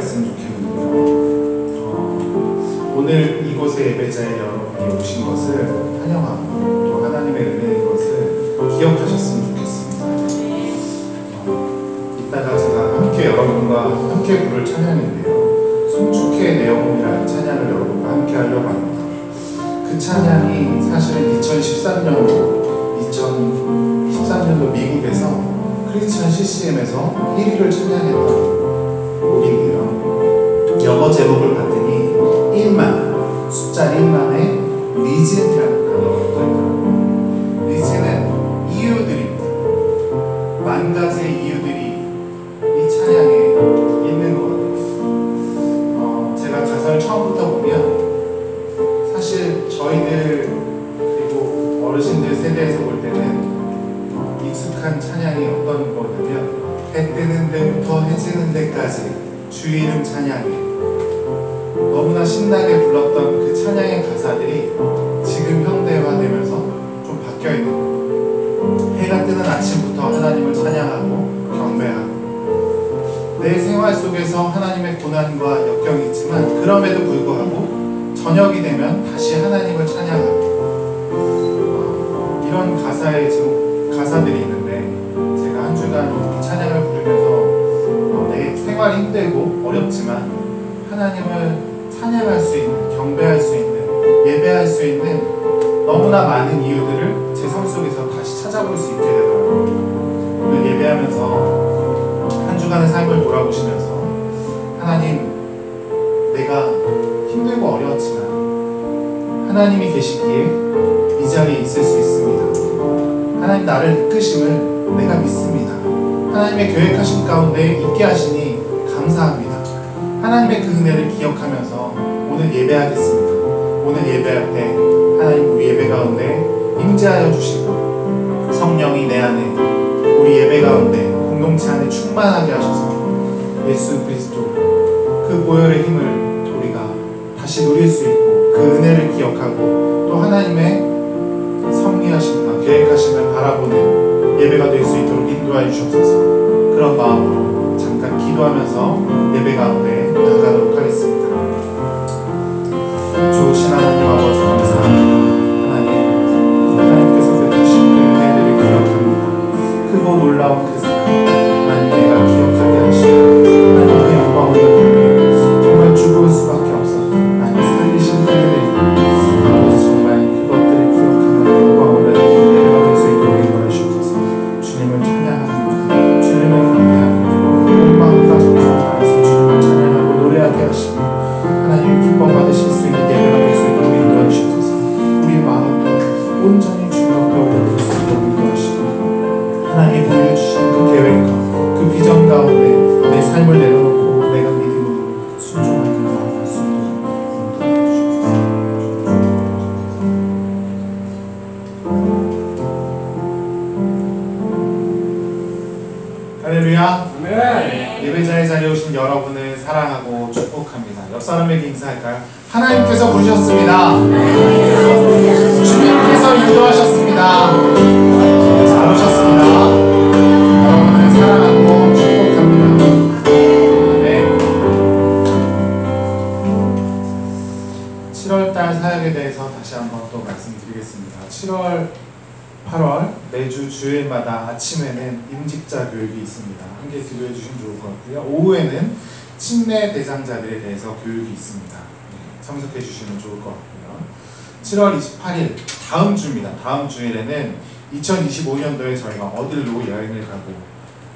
갔으면 좋겠는데요. 오늘 이곳에 예배자에 여러분이 오신 것을 환영하고 또 하나님의 은혜인 것을 기억하셨으면 좋겠습니다. 이따가 제가 함께 여러분과 함께 부를 찬양인데요. 송축해 내 영혼이라는 찬양을 여러분과 함께 하려고 합니다. 그 찬양이 사실은 2013년도 미국에서 크리스천 CCM에서 1위를 찬양했던 곡이고요. 영어 제목을 봤더니 1만, 숫자 1만에 리즌이라는 단어가 들어있더라고요. 리즌은 이유들입니다. 만 가지의 이유들이 이 찬양에 있는 것 같아요. 제가 가사를 처음부터 보면 사실 저희들 그리고 어르신들 세대에서 볼 때는 익숙한 찬양이 어떤 거냐면 해 뜨는 데부터 해지는 데까지 주 이름 찬양해, 너무나 신나게 불렀던 그 찬양의 가사들이 지금 현대화되면서 좀 바뀌어 있는 거예요. 해가 뜨는 아침부터 하나님을 찬양하고 경배하고, 내 생활 속에서 하나님의 고난과 역경이 있지만 그럼에도 불구하고 저녁이 되면 다시 하나님을 찬양하고, 이런 가사들이 있는데, 제가 한 주간 찬양을 부르면서 내 생활이 힘들고 어렵지만 하나님을 찬양할 수 있는, 경배할 수 있는, 예배할 수 있는 너무나 많은 이유들을 제 삶 속에서 다시 찾아볼 수 있게 되더라고요. 오늘 예배하면서 한 주간의 삶을 돌아보시면서 하나님, 내가 힘들고 어려웠지만 하나님이 계시기에 이 자리에 있을 수 있습니다. 하나님 나를 이끄심을 내가 믿습니다. 하나님의 계획하신 가운데 있게 하시니 감사합니다. 하나님의 그 은혜를 기억하면서 오늘 예배하겠습니다. 오늘 예배할 때 하나님 우리 예배 가운데 임재하여 주시고, 성령이 내 안에, 우리 예배 가운데 공동체 안에 충만하게 하셔서 예수 그리스도 그 보혈의 힘을 우리가 다시 누릴 수 있고, 그 은혜를 기억하고 또 하나님의 섭리하심과 계획하심을 바라보는 예배가 될 수 있도록 인도하여 주옵소서. 그런 마음으로 잠깐 기도하면서 예배 가운데 나가도록 하겠습니다. 좋으신 하나님 아버지 감사합니다. 하나님께서 베푸신 그 은혜들을 기억합니다. 크고 놀라운 그 사랑, 하나님 내가 기억하게 하시고 하나님의 영광을 돌리며 정말 죽을 수밖에 없어 하나님 살리신 그 은혜, 아버지 정말 그것들을 기억하며 영광을 예배가 될 수 있도록 인도해 주옵소서. 주님을 찬양합니다. 주님을 경배합니다. 온 마음과 정성 다해서 주님을 찬양하고 노래하게 하시고 하나님 기뻐 받으실 수 있는 예배가 될 수 있도록 인도해 주옵소서. 우리 마음을 온전히 주님 앞에 올려드릴 수 있도록 인도하시고, 하나님 보여주신 그 계획과 그 비전 가운데 내 삶을 내려놓고 내가 믿음으로 순종하게 나아갈 수 있도록 인도해 주옵소서. 할렐루야. 예배자의 자리에 오신 여러분을 사랑하고 축복합니다. 옆 사람에게 인사할까요? 하나님께서 부르셨습니다. 주님께서 인도하셨습니다. 잘 오셨습니다. 여러분을 사랑하고 축복합니다. 네. 7월달 사역에 대해서 다시 한번 또 말씀드리겠습니다. 7월 8월 매주 주일마다 아침에는 임직자 교육이 있습니다. 함께 기도해 주시면 좋을 것 같고요. 오후에는 침례 대상자들에 대해서 교육이 있습니다. 참석해 주시면 좋을 것 같고요. 7월 28일 다음 주입니다. 다음 주일에는 2025년도에 저희가 어딜로 여행을 가고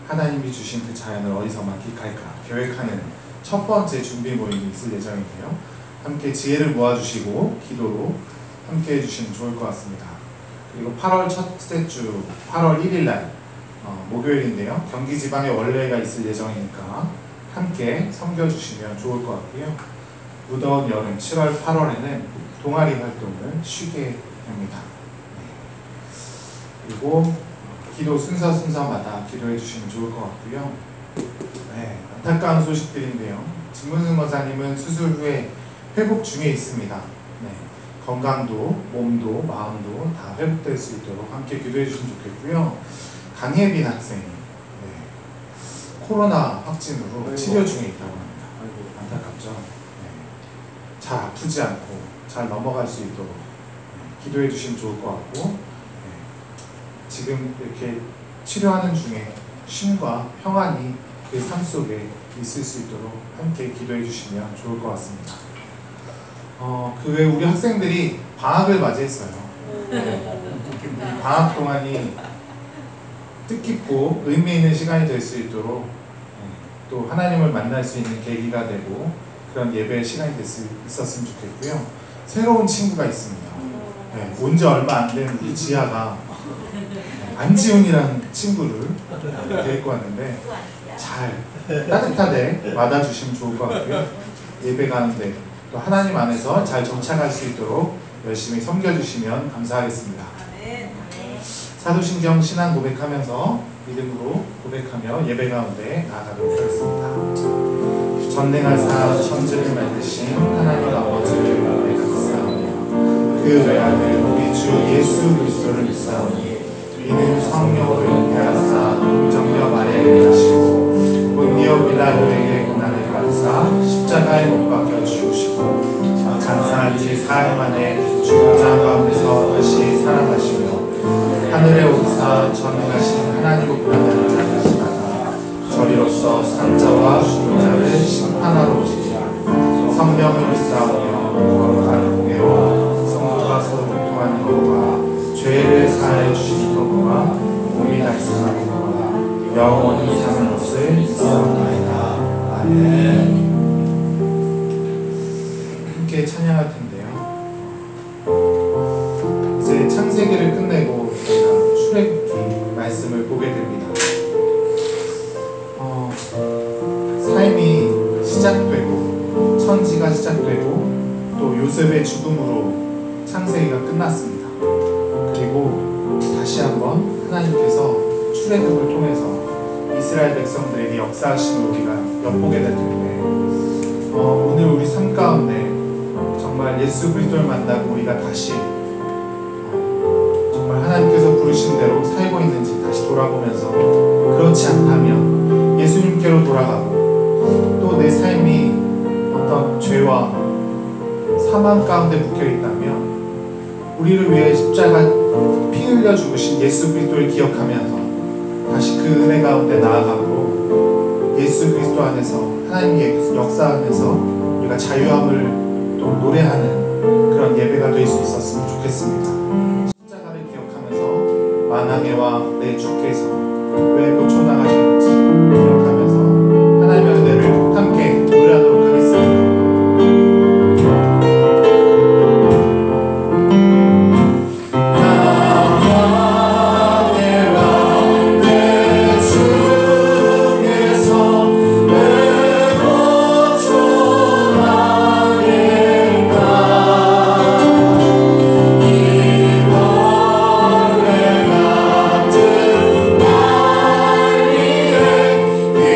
하나님이 주신 그 자연을 어디서 만끽할까 계획하는 첫 번째 준비 모임이 있을 예정이고요. 함께 지혜를 모아주시고 기도로 함께 해주시면 좋을 것 같습니다. 그리고 8월 첫째 주 8월 1일날 목요일인데요. 경기지방에 원래가 있을 예정이니까 함께 섬겨주시면 좋을 것 같고요. 무더운 여름 7월 8월에는 동아리 활동을 쉬게 합니다. 그리고 기도 순서마다 기도해 주시면 좋을 것 같고요. 네, 안타까운 소식들인데요. 김문승 권사님은 수술 후에 회복 중에 있습니다. 네, 건강도, 몸도, 마음도 다 회복될 수 있도록 함께 기도해 주시면 좋겠고요. 강예빈 학생, 네, 코로나 확진으로 치료 중에 있다고 합니다. 안타깝죠. 잘 아프지 않고 잘 넘어갈 수 있도록 기도해 주시면 좋을 것 같고, 지금 이렇게 치료하는 중에 쉼과 평안이 그 삶 속에 있을 수 있도록 함께 기도해 주시면 좋을 것 같습니다. 그 외에 우리 학생들이 방학을 맞이했어요. 이 방학 동안이 뜻깊고 의미 있는 시간이 될 수 있도록 또 하나님을 만날 수 있는 계기가 되고 그런 예배의 시간이 있었으면 좋겠고요. 새로운 친구가 있습니다. 온 지 얼마 안 된 우리 지아가 안지훈이라는 친구를 데리고 왔는데 잘 따뜻하게 맞아주시면 좋을 것 같고요. 예배 가는데 또 하나님 안에서 잘 정착할 수 있도록 열심히 섬겨주시면 감사하겠습니다. 사도신경 신앙 고백하면서 믿음으로 고백하며 예배 가운데 나아가도록 하겠습니다. 전능하사 천지를 만드신 하나님 아버지를 감사하며 그 외아들 우리 주 예수 그리스도를 믿사오니 이는 성령으로 잉태하사 동정녀 마리아를 낳으시고 본디오 빌라도에게 고난을 받으사 십자가에 못 박혀 죽으시고 장사한 지 4일 만에 죽은 자 가운데서 다시 살아나시며 하늘에 오르사 전능하신 하나님의 고난을 받으시다가 저리로서 산자와 죽은 자를 심판하러 오시리라. 성령을 믿사오며 거룩한 공예와 성도가 서로 교통하는 것과 죄를 사하여 주시는 것과 몸이 달성하는 것과 영원히 사는 것을 믿사옵나이다. 아멘. 함께 찬양할 텐데요. 이제 창세기를 끝내고 저희가 출애굽기 말씀을 보게 됩니다. 삶이 시작되고 천지가 시작되고 또 요셉의 죽음으로 창세기가 끝났습니다. 그리고 다시 한번 하나님께서 출애굽을 통해서 이스라엘 백성들에게 역사하심을 우리가 엿보게 될 텐데, 오늘 우리 삶 가운데 정말 예수 그리스도를 만나고 우리가 다시 정말 하나님께서 부르신 대로 살고 있는지 다시 돌아보면서 그렇지 않다면 예수님께로 돌아가고 또 내 삶이 어떤 죄와 사망 가운데 묶여 있다면 우리를 위해 십자가 피 흘려 죽으신 예수 그리스도를 기억하면서 다시 그 은혜 가운데 나아가고 예수 그리스도 안에서 하나님의 역사 안에서 우리가 자유함을 또 노래하는 그런 예배가 될 수 있었으면 좋겠습니다. 십자가를 기억하면서 만왕에와 내 주께서 왜 고쳐나가셨는지 기억하면서 하나님의 은혜를 함께 노래하도록 하겠습니다. 내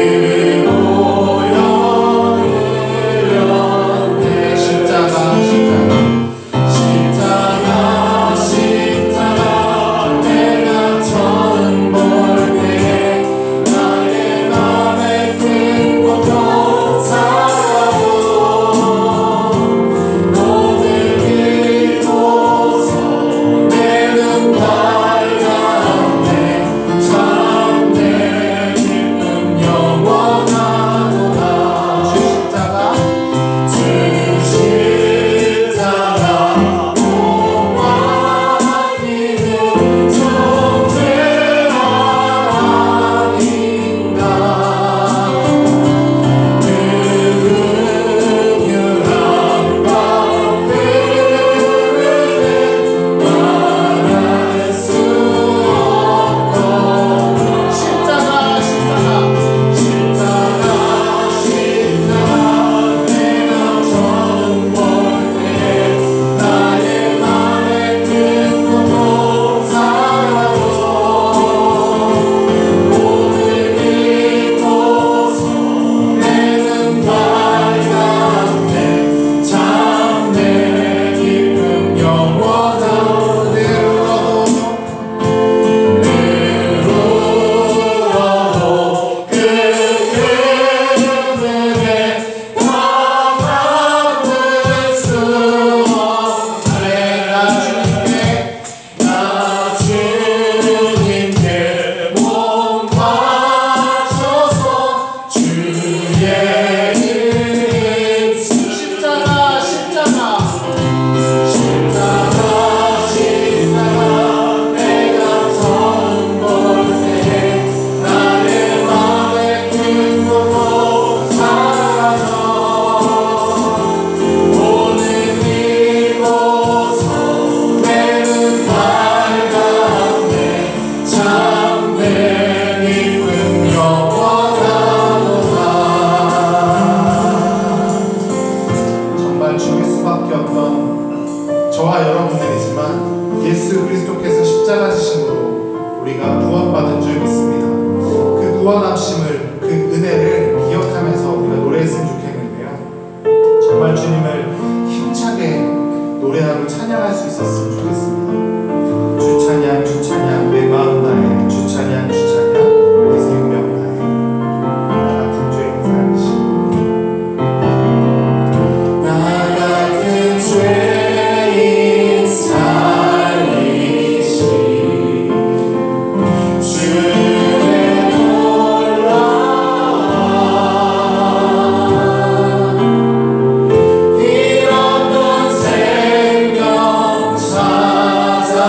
줄 믿습니다. 그 구원하심을, 그 은혜를 기억하면서 우리가 노래했으면 좋겠는데요. 정말 주님을 힘차게 노래하고 찬양할 수 있었으면 좋겠습니다. 주 찬양, 주 찬양, 내 마음 나의 주 찬양, 주 찬양, 내 생명 나의 나 같은 죄인 살리시고 나 같은 죄인 살리시 주의 놀라운 잃었던 생명 찾았고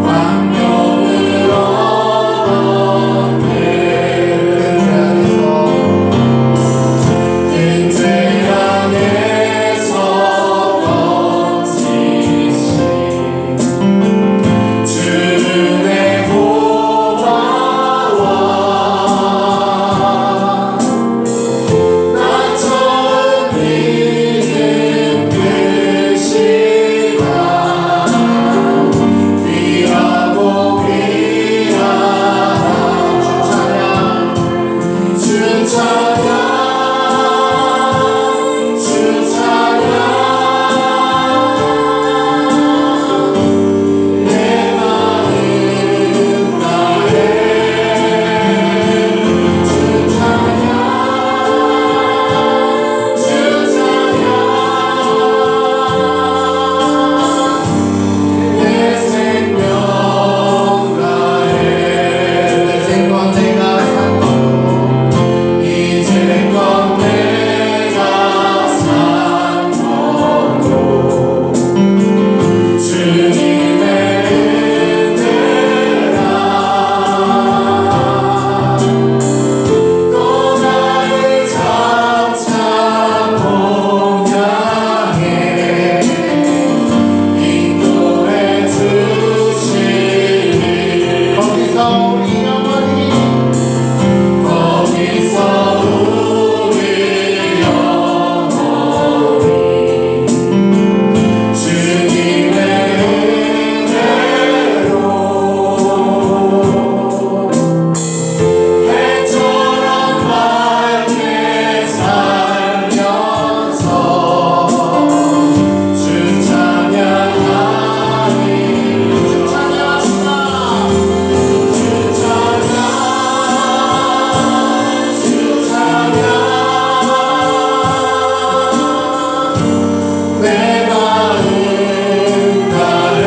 광명을 얻었네. 큰 죄 안에서 번지신 주의 보화와 나처럼 믿음 끝이다 귀하고 귀한 주 찬양 주 찬양 내 마음 나의 주 찬양 주 찬양 내 생명 나의 이제껏 내가 산 것도 이제껏 내가 산 것도 주님의 은혜라 또 나를 장차 공양해 인도해 주시니 거기서 우리 영원히 거기서 우리 영원히 주님의 은혜로 해처럼 밝게 살면서 주 찬양하니 주 찬양합니다. 주 찬양 주 찬양 내 마음 나를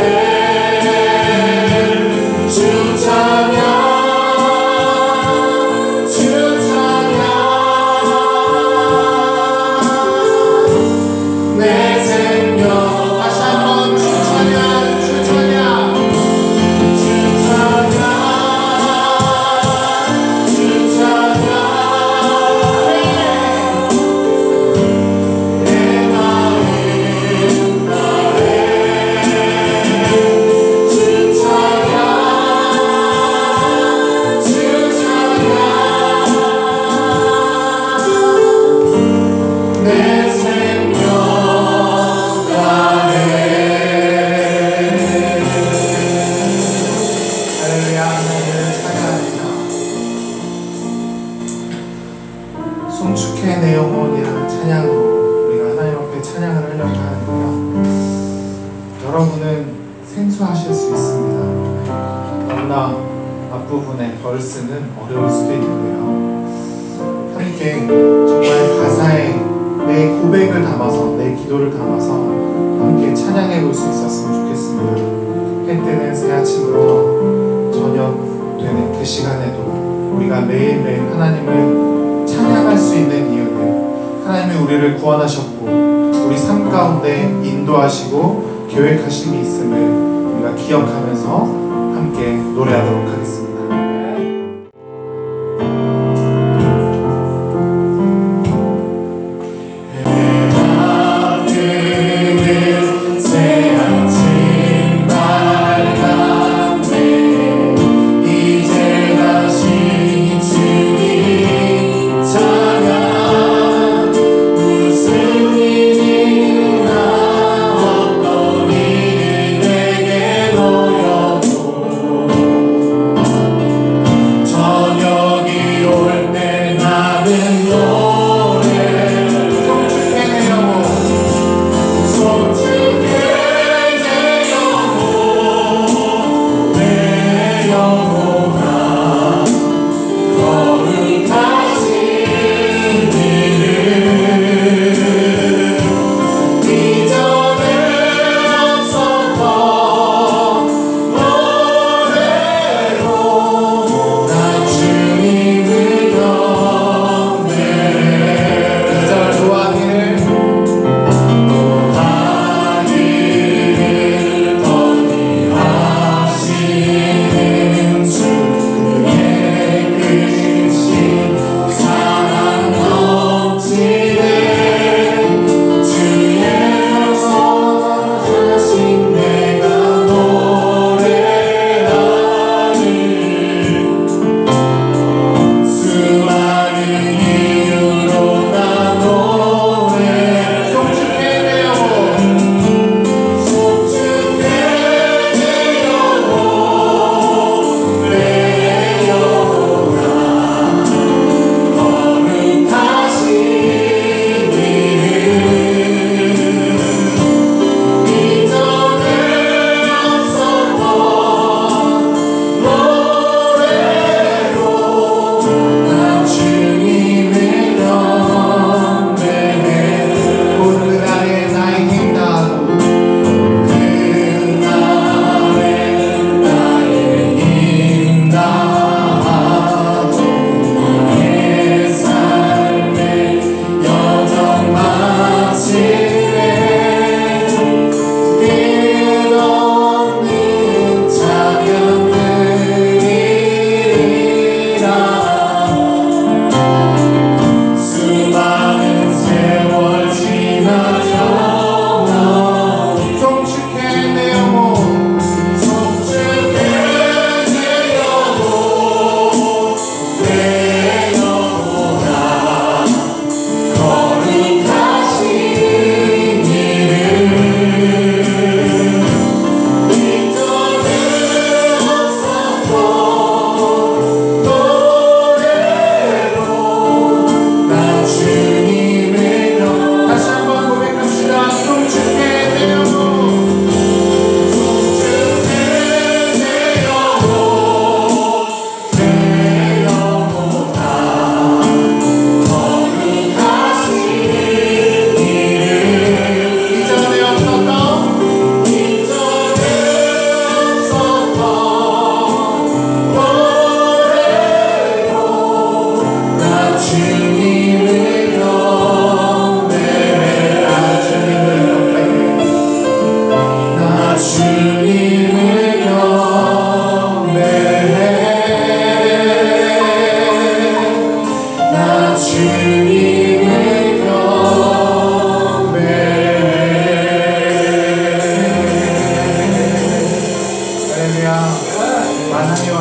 주 찬양 주 찬양 내 생명 다시 한번 주 찬양 주 찬양 주 찬양 주 찬양 내 마음 나의 주 찬양 주 찬양 내 생명 나의 할렐루야. 하나님을 찬양합니다. 송축해 내 영혼이라는 찬양으로 우리가 하나님 앞에 찬양을 하려고 하는데요. 여러분은 생소하실 수 있습니다. 너무나 앞부분에 벌스는 어려울 수도 있는데요. 함께 정말 가사에 내 고백을 담아서, 내 기도를 담아서 함께 찬양해 볼 수 있었으면 좋겠습니다. 해 뜨는 새 아침부터 저녁 되는 그 시간에도 우리가 매일매일 하나님을 찬양할 수 있는 이유는 하나님이 우리를 구원하셨고 우리 삶 가운데 인도하시고 계획하심이 있음을 우리가 기억하면서 함께 노래하도록 하겠습니다. 내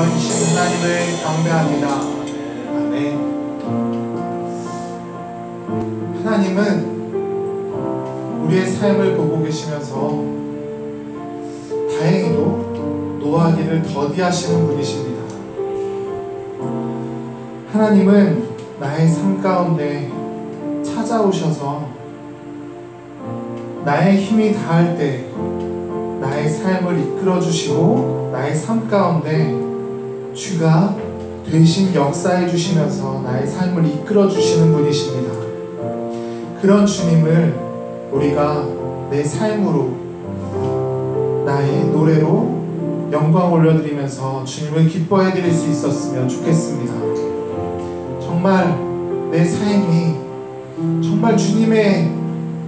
전신 하나님을 경배합니다. 아멘. 하나님은 우리의 삶을 보고 계시면서 다행히도 노하기를 더디하시는 분이십니다. 하나님은 나의 삶 가운데 찾아오셔서 나의 힘이 닿을 때 나의 삶을 이끌어주시고 나의 삶 가운데 주가 대신 역사해 주시면서 나의 삶을 이끌어주시는 분이십니다. 그런 주님을 우리가 내 삶으로 나의 노래로 영광 올려드리면서 주님을 기뻐해 드릴 수 있었으면 좋겠습니다. 정말 내 삶이 정말 주님의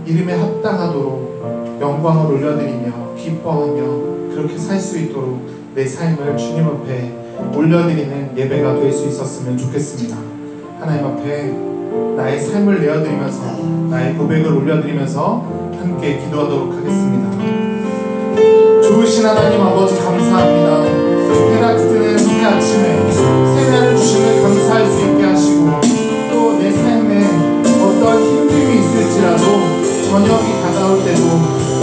이름에 합당하도록 영광을 올려드리며 기뻐하며 그렇게 살 수 있도록 내 삶을 주님 앞에 올려드리는 예배가 될 수 있었으면 좋겠습니다. 하나님 앞에 나의 삶을 내어드리면서 나의 고백을 올려드리면서 함께 기도하도록 하겠습니다. 좋으신 하나님 아버지 감사합니다. 해가 뜨는 새 아침에 새날을 주심을 감사할 수 있게 하시고 또 내 삶에 어떤 힘듦이 있을지라도 저녁이 다가올 때도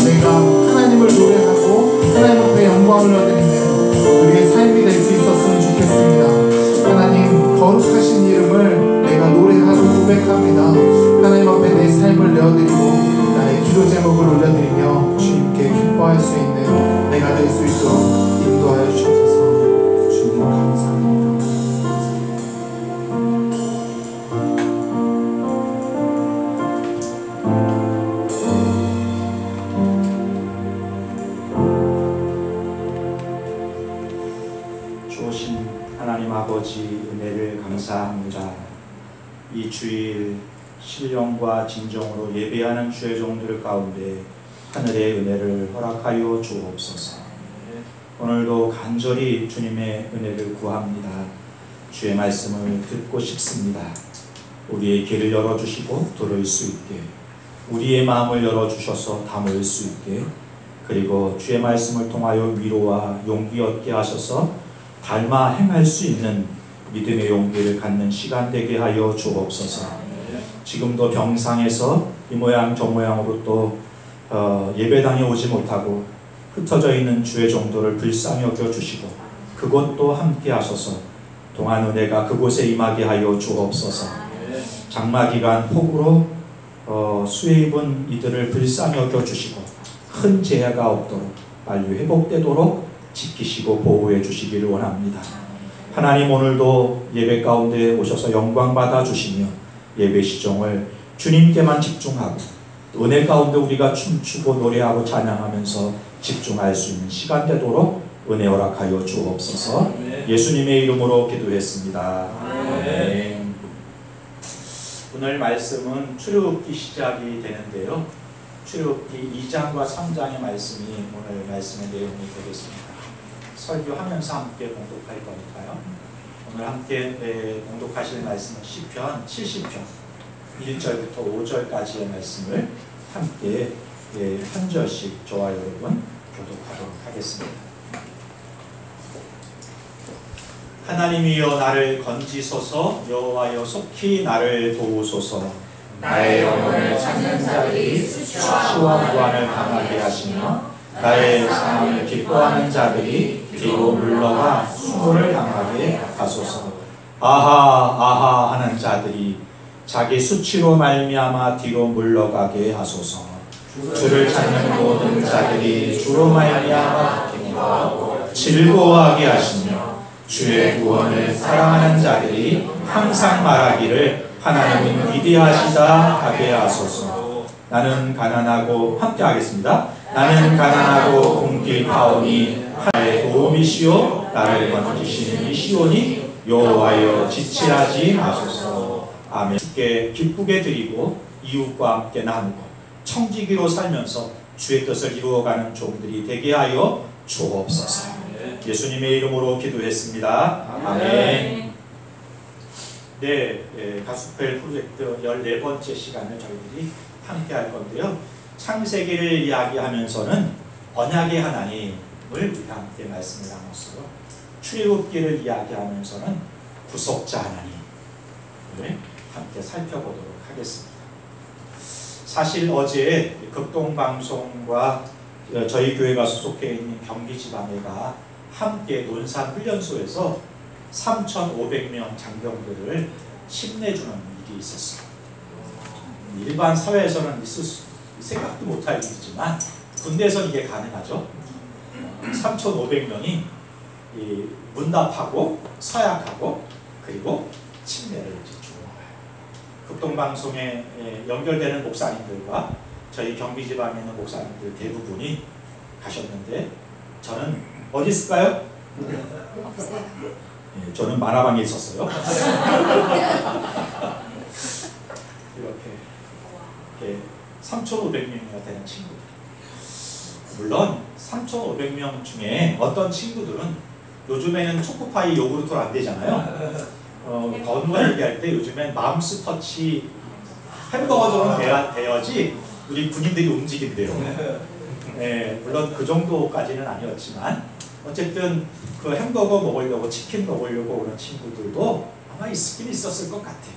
내가 하나님을 노래하고 하나님 앞에 영광을 올려드리는 우리의 삶이 될 수 있었으면 좋겠습니다. 하나님 거룩하신 이름을 내가 노래하고 고백합니다. 하나님 앞에 내 삶을 내어드리고 나의 기도 제목을 올려드리며 주님께 기뻐할 수 있는 내가 될 수 있도록 인도하여 주셔서 주님 감사합니다. 주신 하나님 아버지 은혜를 감사합니다. 이 주일 신령과 진정으로 예배하는 주의 종들 가운데 하늘의 은혜를 허락하여 주옵소서. 오늘도 간절히 주님의 은혜를 구합니다. 주의 말씀을 듣고 싶습니다. 우리의 귀를 열어주시고 들을 수 있게, 우리의 마음을 열어주셔서 담을 수 있게, 그리고 주의 말씀을 통하여 위로와 용기 얻게 하셔서 닮아 행할 수 있는 믿음의 용기를 갖는 시간 되게 하여 주옵소서. 지금도 병상에서 이 모양 저 모양으로 또 예배당에 오지 못하고 흩어져 있는 주의 종도를 불쌍히 여겨주시고 그것도 함께 하셔서 동안 은혜가 그곳에 임하게 하여 주옵소서. 장마기간 폭우로 수해 입은 이들을 불쌍히 여겨주시고 큰 재해가 없도록 빨리 회복되도록 지키시고 보호해 주시기를 원합니다. 하나님 오늘도 예배 가운데 오셔서 영광 받아 주시며 예배 시종을 주님께만 집중하고 은혜 가운데 우리가 춤추고 노래하고 찬양하면서 집중할 수 있는 시간 되도록 은혜 허락하여 주옵소서. 예수님의 이름으로 기도했습니다. 아멘. 오늘 말씀은 출애굽기 시작이 되는데요. 출애굽기 2장과 3장의 말씀이 오늘 말씀의 내용이 되겠습니다. 설교하면서 함께 봉독할 거니까요. 오늘 함께 봉독하실 말씀은 시편 70편 1절부터 5절까지의 말씀을 함께 한 절씩 저와 여러분 교독하도록 하겠습니다. 하나님이여 나를 건지소서. 여호와여 속히 나를 도우소서. 나의 영혼을 찾는 자들이 수치와 고난을 당하게 하시며 나의 삶을 기뻐하는 자들이 뒤로 물러가 수모를 당하게 하소서. 아하 아하 하는 자들이 자기 수치로 말미암아 뒤로 물러가게 하소서. 주를 찾는 모든 자들이 주로 말미암아 기뻐하고 즐거워하게 하시며 주의 구원을 사랑하는 자들이 항상 말하기를 하나님은 위대하시다 하게 하소서. 나는 가난하고 함께 하겠습니다. 나는 가난하고 궁핍하오니 하나님의 도움이시오 나를 건지시는 이시오니 여호와여 지체하지 마소서. 아멘. 주께 기쁘게 드리고 이웃과 함께 나누고 청지기로 살면서 주의 뜻을 이루어가는 종들이 되게 하여 주옵소서. 예수님의 이름으로 기도했습니다. 아멘. 네, 가스펠 프로젝트 14번째 시간을 저희들이 함께 할 건데요. 창세기를 이야기하면서는 언약의 하나님을 우리가 함께 말씀을 나눴어요. 출애굽기를 이야기하면서는 구속자 하나님을 함께 살펴보도록 하겠습니다. 사실 어제 극동방송과 저희 교회가 소속해 있는 경기지방회가 함께 논산훈련소에서 3,500명 장병들을 힘내주는 일이 있었어요. 일반 사회에서는 있을 생각도 못할 일이지만 군대에서는 이게 가능하죠. 3,500명이 문답하고 서약하고 그리고 침례를 주는 거예요. 극동방송에 연결되는 목사님들과 저희 경기지방에 있는 목사님들 대부분이 가셨는데 저는 어디 있을까요? 없어요. 저는 만화방에 있었어요. 이렇게 3,500명이나 되는 친구들. 물론 3,500명 중에 어떤 친구들은 요즘에는 초코파이 요구르트로 안 되잖아요. 건우가 얘기할 때 요즘엔 맘스터치 햄버거처럼 돼야지 우리 군인들이 움직인대요. 네, 물론 그 정도까지는 아니었지만 어쨌든 그 햄버거 먹으려고 치킨 먹으려고 오는 친구들도 아마 있긴 있었을 것 같아요.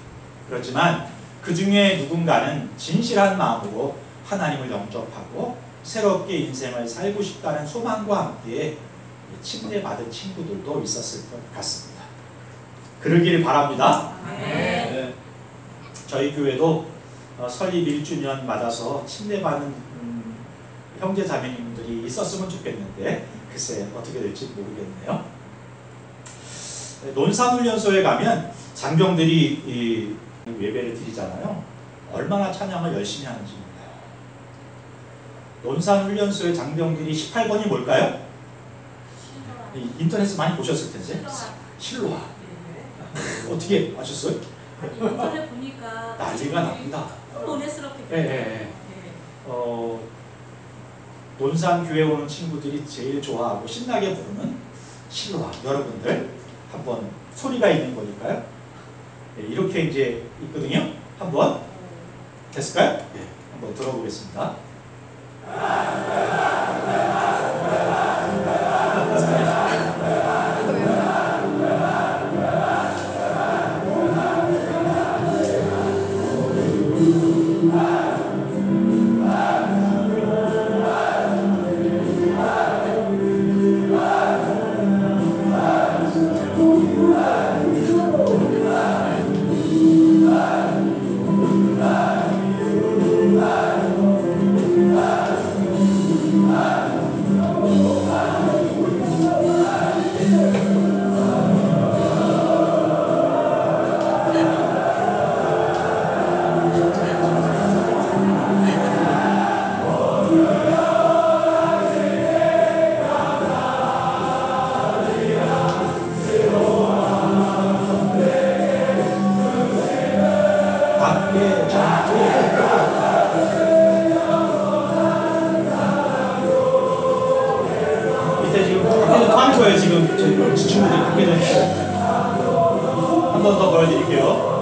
그렇지만 그 중에 누군가는 진실한 마음으로 하나님을 영접하고 새롭게 인생을 살고 싶다는 소망과 함께 침례받은 친구들도 있었을 것 같습니다. 그러길 바랍니다. 네. 저희 교회도 설립 1주년 맞아서 침례받은 형제 자매님들이 있었으면 좋겠는데 글쎄 어떻게 될지 모르겠네요. 논산훈련소에 가면 장병들이 예배를 드리잖아요. 얼마나 찬양을 열심히 하는지 몰라요. 논산훈련소의 장병들이 18번이 뭘까요? 인터넷에서 많이 보셨을 텐데 실로아. 어떻게 아셨어요? 인터넷 보니까 난리가 납니다. 논외스럽게. 네. 논산 교회 오는 친구들이 제일 좋아하고 신나게 부르는 실로아. 여러분들 한번 소리가 있는 거니까요. 네, 이렇게 이제 있거든요. 한번 됐을까요? 네, 한번 들어보겠습니다. 한 번 더 보여드릴게요.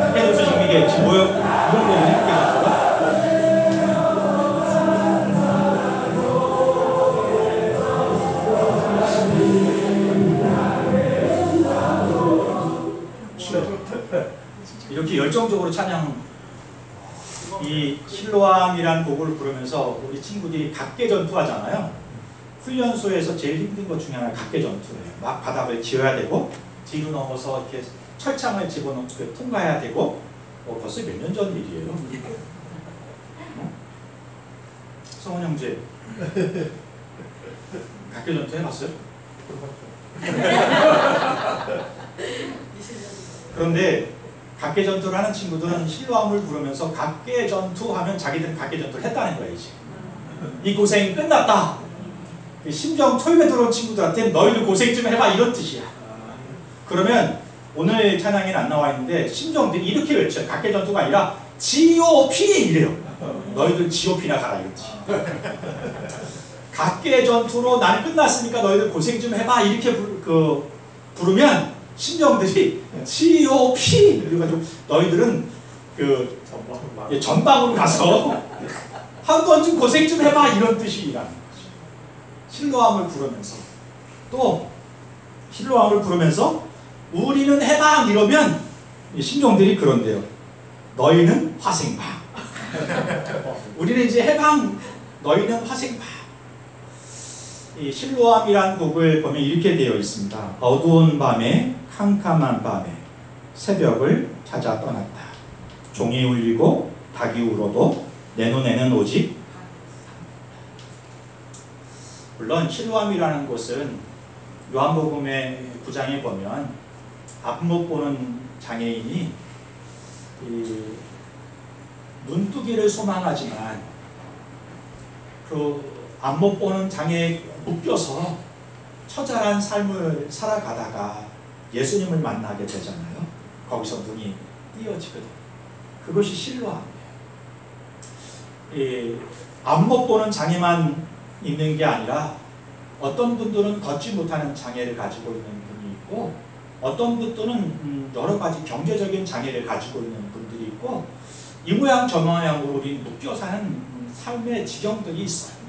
학교에서 지금 이게 지금 뭐요? 이런 거는 이렇게 열정적으로 찬양, 이 실로암이라는 곡을 부르면서 우리 친구들이 각계전투 하잖아요. 훈련소에서 제일 힘든 것 중에 하나가 각계전투예요. 막 바닥을 지어야 되고 뒤로 넘어서 이렇게 철창을 집어넣고 통과해야 되고 벌써 몇 년 전 일이에요. 성원 형제 각계전투 해봤어요? 그런데 각계전투를 하는 친구들은 실로암을 부르면서 각계전투 하면 자기들은 각계전투를 했다는 거예요. 이제. 이 고생이 끝났다. 심정 초입에 들어온 친구들한테 너희들 고생 좀 해봐 이런 뜻이야. 그러면 오늘 찬양에는 안 나와 있는데 심정들이 이렇게 외쳐요. 각계전투가 아니라 GOP 이래요. 너희들 GOP나 가라 이런 뜻. 각계전투로 나는 끝났으니까 너희들 고생 좀 해봐 이렇게 부르면 심정들이 GOP 그래가지고 너희들은 그 전방으로 가서 한 번 좀 고생 좀 해봐 이런 뜻이라는 거죠. 실로암을 부르면서 또 실로암을 부르면서 우리는 해방 이러면 신종들이 그런데요. 너희는 화생방. 우리는 이제 해방, 너희는 화생방. 이 실로암이라는 곡을 보면 이렇게 되어 있습니다. 어두운 밤에 캄캄한 밤에 새벽을 찾아 떠났다. 종이 울리고 닭이 울어도 내 눈에는 오직 물론 실로암이라는 곳은 요한복음의 9장에 보면 앞 못 보는 장애인이 눈뜨기를 소망하지만 그 앞 못 보는 장애에 묶여서 처절한 삶을 살아가다가 예수님을 만나게 되잖아요. 거기서 눈이 띄어지거든요. 그것이 실로암이에요. 앞 못 보는 장애만 있는 게 아니라 어떤 분들은 걷지 못하는 장애를 가지고 있는 분이 있고 어떤 분들은 여러 가지 경제적인 장애를 가지고 있는 분들이 있고 이 모양 저 모양으로 우리 묶여 사는 삶의 지경들이 있어요.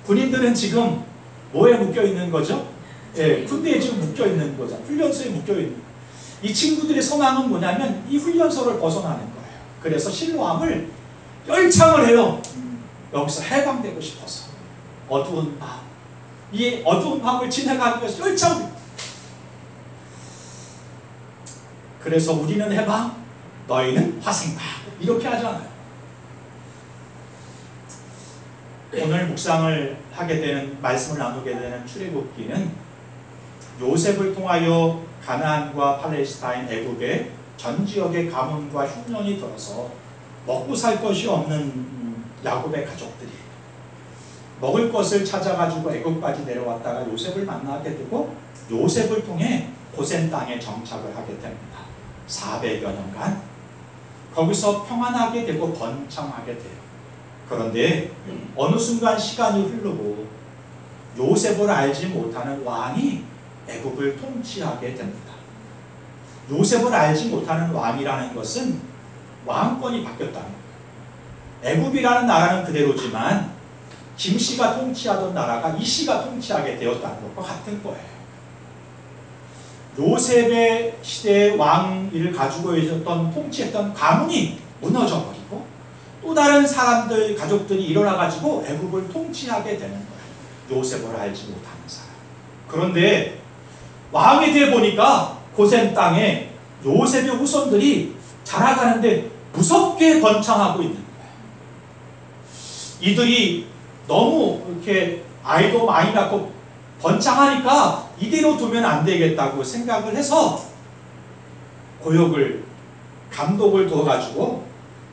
군인들은 지금 뭐에 묶여 있는 거죠? 예, 군대에 지금 묶여 있는 거죠. 훈련소에 묶여 있는. 이 친구들의 소망은 뭐냐면 이 훈련소를 벗어나는 거예요. 그래서 실로암을 열창을 해요. 여기서 해방되고 싶어서 어두운 밤, 이 어두운 밤을 지나가기 위해서 열창. 그래서 우리는 해방, 너희는 화생방 이렇게 하잖아요. 오늘 묵상을 하게 되는 말씀을 나누게 되는 출애굽기는 요셉을 통하여 가나안과 팔레스타인 애국의 전 지역의 가문과 흉년이 들어서 먹고 살 것이 없는 야곱의 가족들이 먹을 것을 찾아가지고 애국까지 내려왔다가 요셉을 만나게 되고 요셉을 통해 고센 땅에 정착을 하게 됩니다. 400여 년간 거기서 평안하게 되고 번창하게 돼요. 그런데 어느 순간 시간이 흐르고 요셉을 알지 못하는 왕이 애국을 통치하게 됩니다. 요셉을 알지 못하는 왕이라는 것은 왕권이 바뀌었다는 거예요. 애국이라는 나라는 그대로지만 김씨가 통치하던 나라가 이씨가 통치하게 되었다는 것과 같은 거예요. 요셉의 시대의 왕위를 가지고 있었던 통치했던 가문이 무너져버리고 또 다른 사람들, 가족들이 일어나가지고 애국을 통치하게 되는 거예요. 요셉을 알지 못하는 사람. 그런데 왕이 되어 보니까 고센 땅에 요셉의 후손들이 자라가는데 무섭게 번창하고 있는 거예요. 이들이 너무 이렇게 아이도 많이 낳고 번창하니까 이대로 두면 안 되겠다고 생각을 해서 고역을, 감독을 두어가지고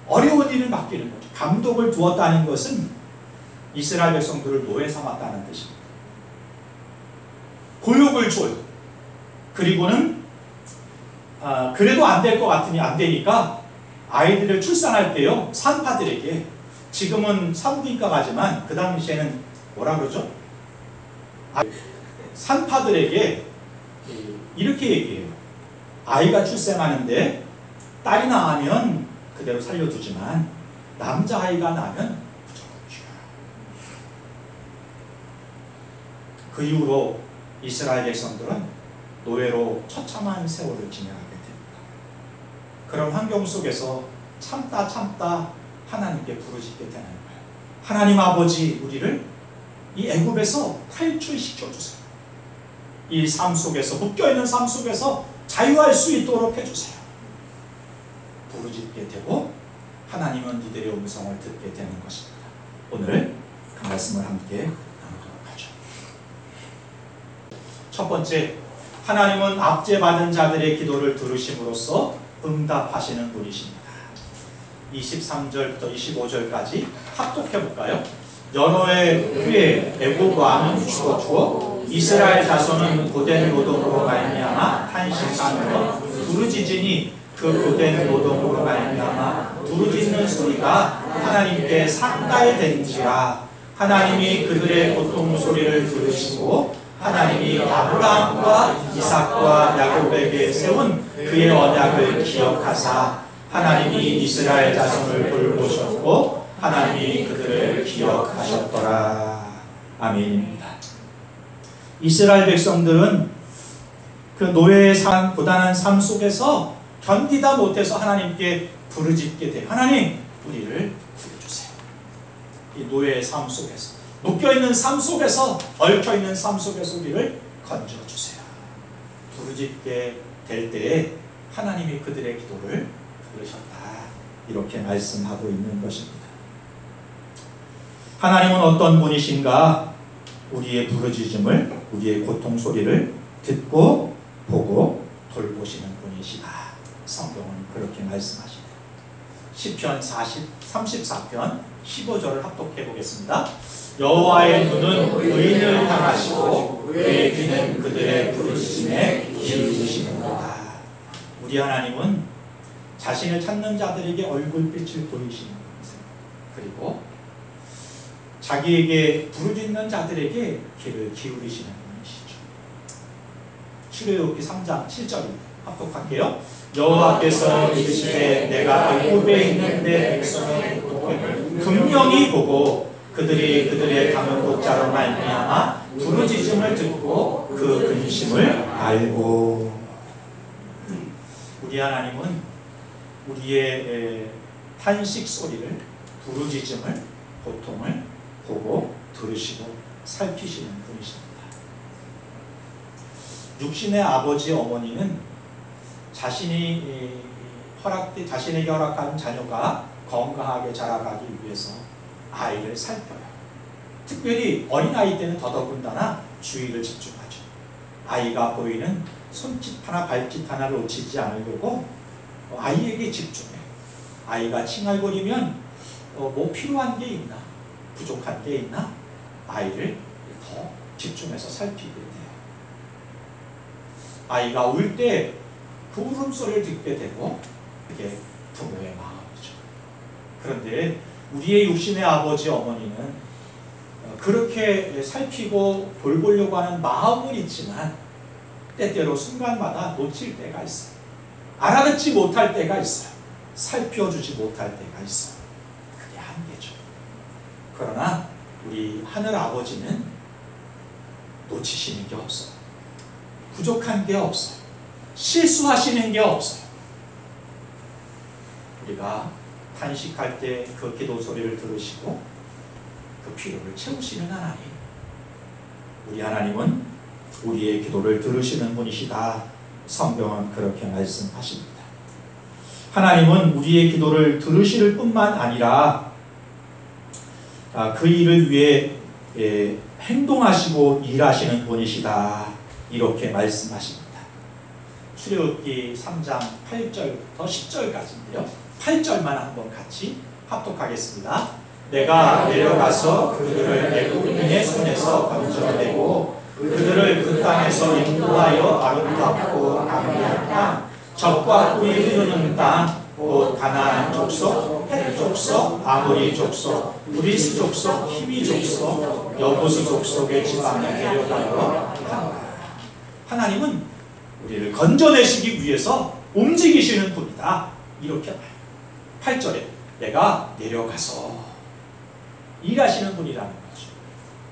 어려운 일을 맡기는 거죠. 감독을 두었다는 것은 이스라엘 백성들을 노예 삼았다는 뜻입니다. 고역을 줘요. 그리고는 그래도 안 될 것 같으니 안 되니까 아이들을 출산할 때요 산파들에게, 지금은 산부인과 가지만 그 당시에는 뭐라 그러죠? 산파들에게 이렇게 얘기해요. 아이가 출생하는데 딸이 낳으면 그대로 살려두지만 남자아이가 낳으면 무조건 죽여라. 그 이후로 이스라엘 백성들은 노예로 처참한 세월을 지내하게 됩니다. 그런 환경 속에서 참다 하나님께 부르짖게 되는 거예요. 하나님 아버지, 우리를 이 애굽에서 탈출시켜 주세요. 이 삶 속에서, 묶여있는 삶 속에서 자유할 수 있도록 해주세요. 부르짖게 되고 하나님은 이들의 음성을 듣게 되는 것입니다. 오늘 그 말씀을 함께 나누도록 하죠. 첫 번째, 하나님은 압제받은 자들의 기도를 들으심으로써 응답하시는 분이십니다. 23절부터 25절까지 합독해 볼까요? 여러 해 후에 애굽 왕은 죽었고 이스라엘 자손은 고된 노동으로 말미암아 탄식하며 부르짖으니 그 고된 노동으로 말미암아 부르짖는 소리가 하나님께 상달이 된지라. 하나님이 그들의 고통 소리를 들으시고 하나님이 아브라함과 이삭과 야곱에게 세운 그의 언약을 기억하사 하나님이 이스라엘 자손을 돌보셨고 하나님이 그들을 기억하셨더라. 아멘입니다. 이스라엘 백성들은 그 노예의 삶, 고단한 삶 속에서 견디다 못해서 하나님께 부르짖게 돼요. 하나님, 우리를 구해주세요. 이 노예의 삶 속에서, 묶여있는 삶 속에서, 얽혀있는 삶 속에서 우리를 건져주세요. 부르짖게 될 때에 하나님이 그들의 기도를 들으셨다. 이렇게 말씀하고 있는 것입니다. 하나님은 어떤 분이신가? 우리의 부르짖음을, 우리의 고통 소리를 듣고 보고 돌보시는 분이시다. 성경은 그렇게 말씀하시네요. 시편 34편 15절을 합독해 보겠습니다. 여호와의 눈은 의인을 향하시고 그의 귀는 그들의 부르짖음에 기울이시는도다. 우리 하나님은 자신을 찾는 자들에게 얼굴빛을 보이시는 분이세요. 그리고 자기에게 부르짖는 자들에게 귀를 기울이시는 분이시죠. 출애굽기 3장 7절입니다. 합독할게요. 여호와께서 이르시되 내가 애굽에 있는 내 백성의 고통을 분명히 보고 그들이 그들의 강한 목자로 말미암아 부르짖음을 듣고 그 근심을 알고. 우리 하나님은 우리의 탄식 소리를, 부르짖음을, 고통을 보고 들으시고 살피시는 분이십니다. 육신의 아버지 어머니는 자신에게 허락한 자녀가 건강하게 자라가기 위해서 아이를 살펴요. 특별히 어린아이 때는 더더군다나 주의를 집중하죠. 아이가 보이는 손짓 하나 발짓 하나를 놓치지 않으려고 아이에게 집중해요. 아이가 칭얼거리면 뭐 필요한 게 있나, 부족한 게 있나, 아이를 더 집중해서 살피게 돼요. 아이가 울 때 그 울음소리를 듣게 되고 그게 부모의 마음이죠. 그런데 우리의 육신의 아버지 어머니는 그렇게 살피고 돌보려고 하는 마음은 있지만 때때로 순간마다 놓칠 때가 있어요. 알아듣지 못할 때가 있어요. 살펴주지 못할 때가 있어요. 그게 한계죠. 그러나 우리 하늘 아버지는 놓치시는 게 없어요. 부족한 게 없어요. 실수하시는 게 없어요. 우리가 탄식할 때 그 기도 소리를 들으시고 그 필요를 채우시는 하나님. 우리 하나님은 우리의 기도를 들으시는 분이시다. 성경은 그렇게 말씀하십니다. 하나님은 우리의 기도를 들으실 뿐만 아니라 그 일을 위해 행동하시고 일하시는 분이시다. 이렇게 말씀하십니다. 출애굽기 3장 8절부터 10절까지인데요. 8절만 한번 같이 합독하겠습니다. 내가 내려가서 그들을 애굽인의 손에서 건져내고 그들을 그 땅에서 인도하여 아름답고 강대한 땅, 젖과 꿀이 흐르는 땅, 곧 가나안 족속, 헷 족속, 아모리 족속, 브리스 족속, 히비 족속, 여부스 족속의 지방에 데려가려 한다. 하나님은 우리를 건져내시기 위해서 움직이시는 분이다. 이렇게 말해요. 8절에 내가 내려가서 일하시는 분이라는 거죠.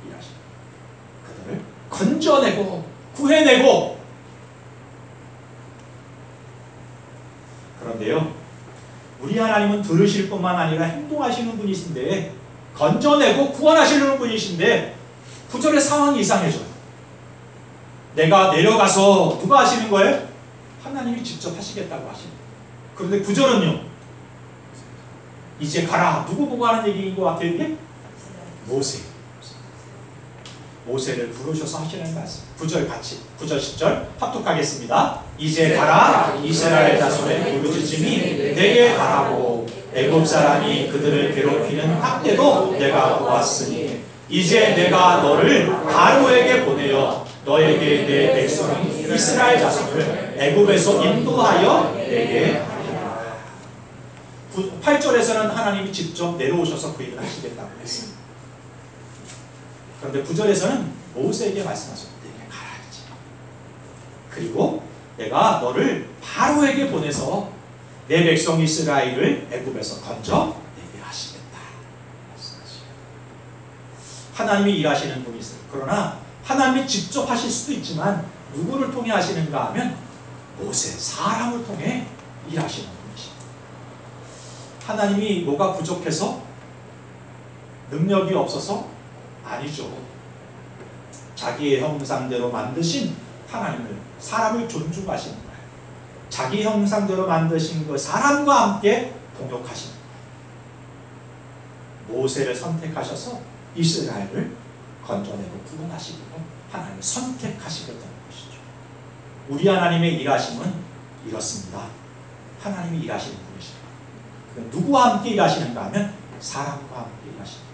일하시는 그들을 건져내고 구해내고. 그런데요, 우리 하나님은 들으실 뿐만 아니라 행동하시는 분이신데, 건져내고 구원하시는 분이신데 9절의 상황이 이상해져요. 내가 내려가서 누가 하시는 거예요? 하나님이 직접 하시겠다고 하시는 거예요. 그런데 9절은요, 이제 가라. 누구 보고 하는 얘기인 것 같아요? 이게? 모세를 부르셔서 하시는 말씀. 9절 같이, 9절 10절 합독하겠습니다. 이제 가라. 이스라엘 자손의 부르짖음이 내게 가라고. 애굽 사람이 그들을 괴롭히는 학대도 내가 보았으니 이제 내가 너를 바로에게 보내어 너에게 내 백성 이스라엘 자손을 애굽에서 인도하여 내게 하리라. 8절에서는 하나님이 직접 내려오셔서 그 일을 하시겠다고 했습니다. 그런데 9절에서는 모세에게 말씀하셨고 내게 가라 이제. 그리고 내가 너를 바로에게 보내서 내 백성 이스라엘을 애굽에서 건져내게 하시겠다 말씀하시죠. 하나님이 일하시는 분이세요. 그러나 하나님이 직접 하실 수도 있지만 누구를 통해 하시는가 하면 모세, 사람을 통해 일하시는 분이십니다. 하나님이 뭐가 부족해서? 능력이 없어서? 아니죠. 자기의 형상대로 만드신 하나님을, 사람을 존중하시는 거예요. 자기 형상대로 만드신 그 사람과 함께 동역하시는 거예요. 모세를 선택하셔서 이스라엘을 건져내고 구원하시기로 하나님을 선택하시겠다는 것이죠. 우리 하나님의 일하심은 이렇습니다. 하나님이 일하시는 분이십니다. 누구와 함께 일하시는가 하면 사람과 함께 일하십니다.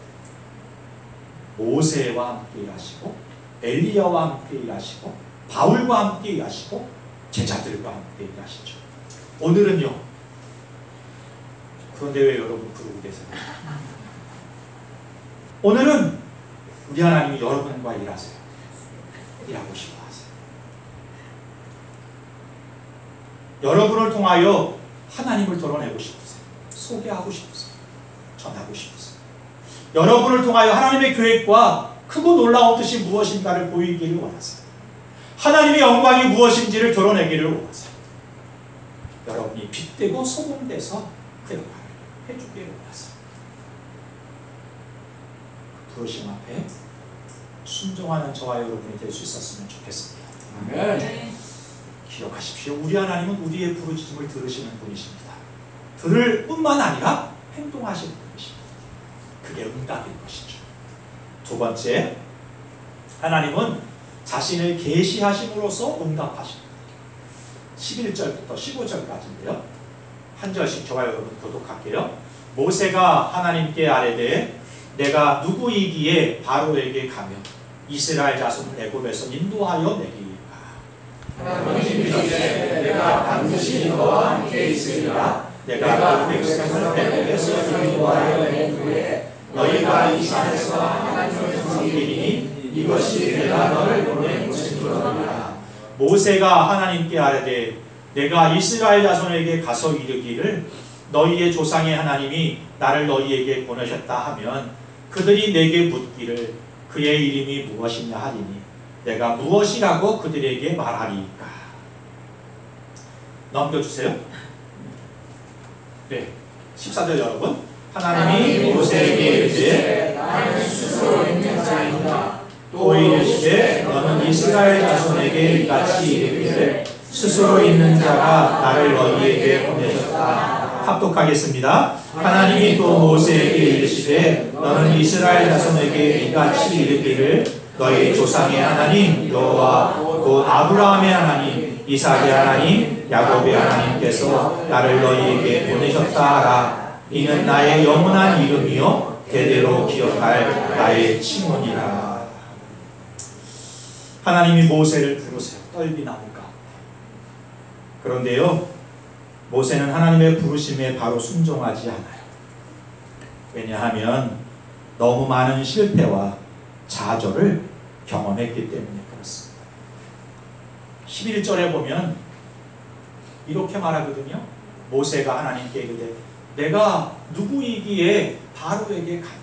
모세와 함께 일하시고 엘리야와 함께 일하시고 바울과 함께 일하시고 제자들과 함께 일하시죠. 오늘은요. 그런데 왜 여러분 그러고 계세요? 오늘은 우리 하나님이 여러분과 일하세요. 일하고 싶어 하세요. 여러분을 통하여 하나님을 드러내고 싶으세요. 소개하고 싶으세요. 전하고 싶으세요. 여러분을 통하여 하나님의 계획과 크고 놀라운 뜻이 무엇인가를 보이기를 원하세요. 하나님의 영광이 무엇인지를 드러내기를 원하세요. 여러분이 빛되고 소금돼서 그 역할을 해주기를 원하세요. 그 부르심 앞에 순종하는 저와 여러분이 될 수 있었으면 좋겠습니다. 아멘. 기억하십시오. 우리 하나님은 우리의 부르짖음을 들으시는 분이십니다. 들을 뿐만 아니라 행동하시는 분이십니다. 그게 응답인 것이죠. 두 번째, 하나님은 자신을 계시하심으로써 응답하십니다. 11절부터 15절까지인데요. 한 절씩 저와 여러분 교독할게요. 모세가 하나님께 아뢰되 내가 누구이기에 바로에게 가며 이스라엘 자손을 애굽에서 인도하여 내리이까. 하나님이 이르시되 내가 반드시 너와 함께 있으리라. 내가 그 백성을 애굽에서 인도하여 낸 후에 너희가 이 산에서 하나님을 섬기니 이것이 내가 너를 보낸 것이니라. 모세가 하나님께 아뢰되 내가 이스라엘 자손에게 가서 이르기를 너희의 조상의 하나님이 나를 너희에게 보내셨다 하면 그들이 내게 묻기를 그의 이름이 무엇이냐 하리니 내가 무엇이라고 그들에게 말하리이까. 넘겨주세요. 네, 14절 여러분. 하나님이 모세에게 이르시되 나는 스스로 있는 자이다. 또 이르시되 너는 이스라엘 자손에게 이같이 이르기를 스스로 있는 자가 나를 너희에게 보내셨다. 합독하겠습니다. 하나님이 또 모세에게 이르시되 너는 이스라엘 자손에게 이같이 이르기를 너희 조상의 하나님 여호와 곧 아브라함의 하나님 이삭의 하나님 야곱의 하나님께서 나를 너희에게 보내셨다 하라. 이는 나의 영원한 이름이요 대대로 기억할 나의 칭언이라. 하나님이 모세를 부르세요. 떨기나무가. 그런데요, 모세는 하나님의 부르심에 바로 순종하지 않아요. 왜냐하면 너무 많은 실패와 좌절을 경험했기 때문에 그렇습니다. 11절에 보면 이렇게 말하거든요. 모세가 하나님께 이르되 내가 누구이기에 바로에게 갑니까?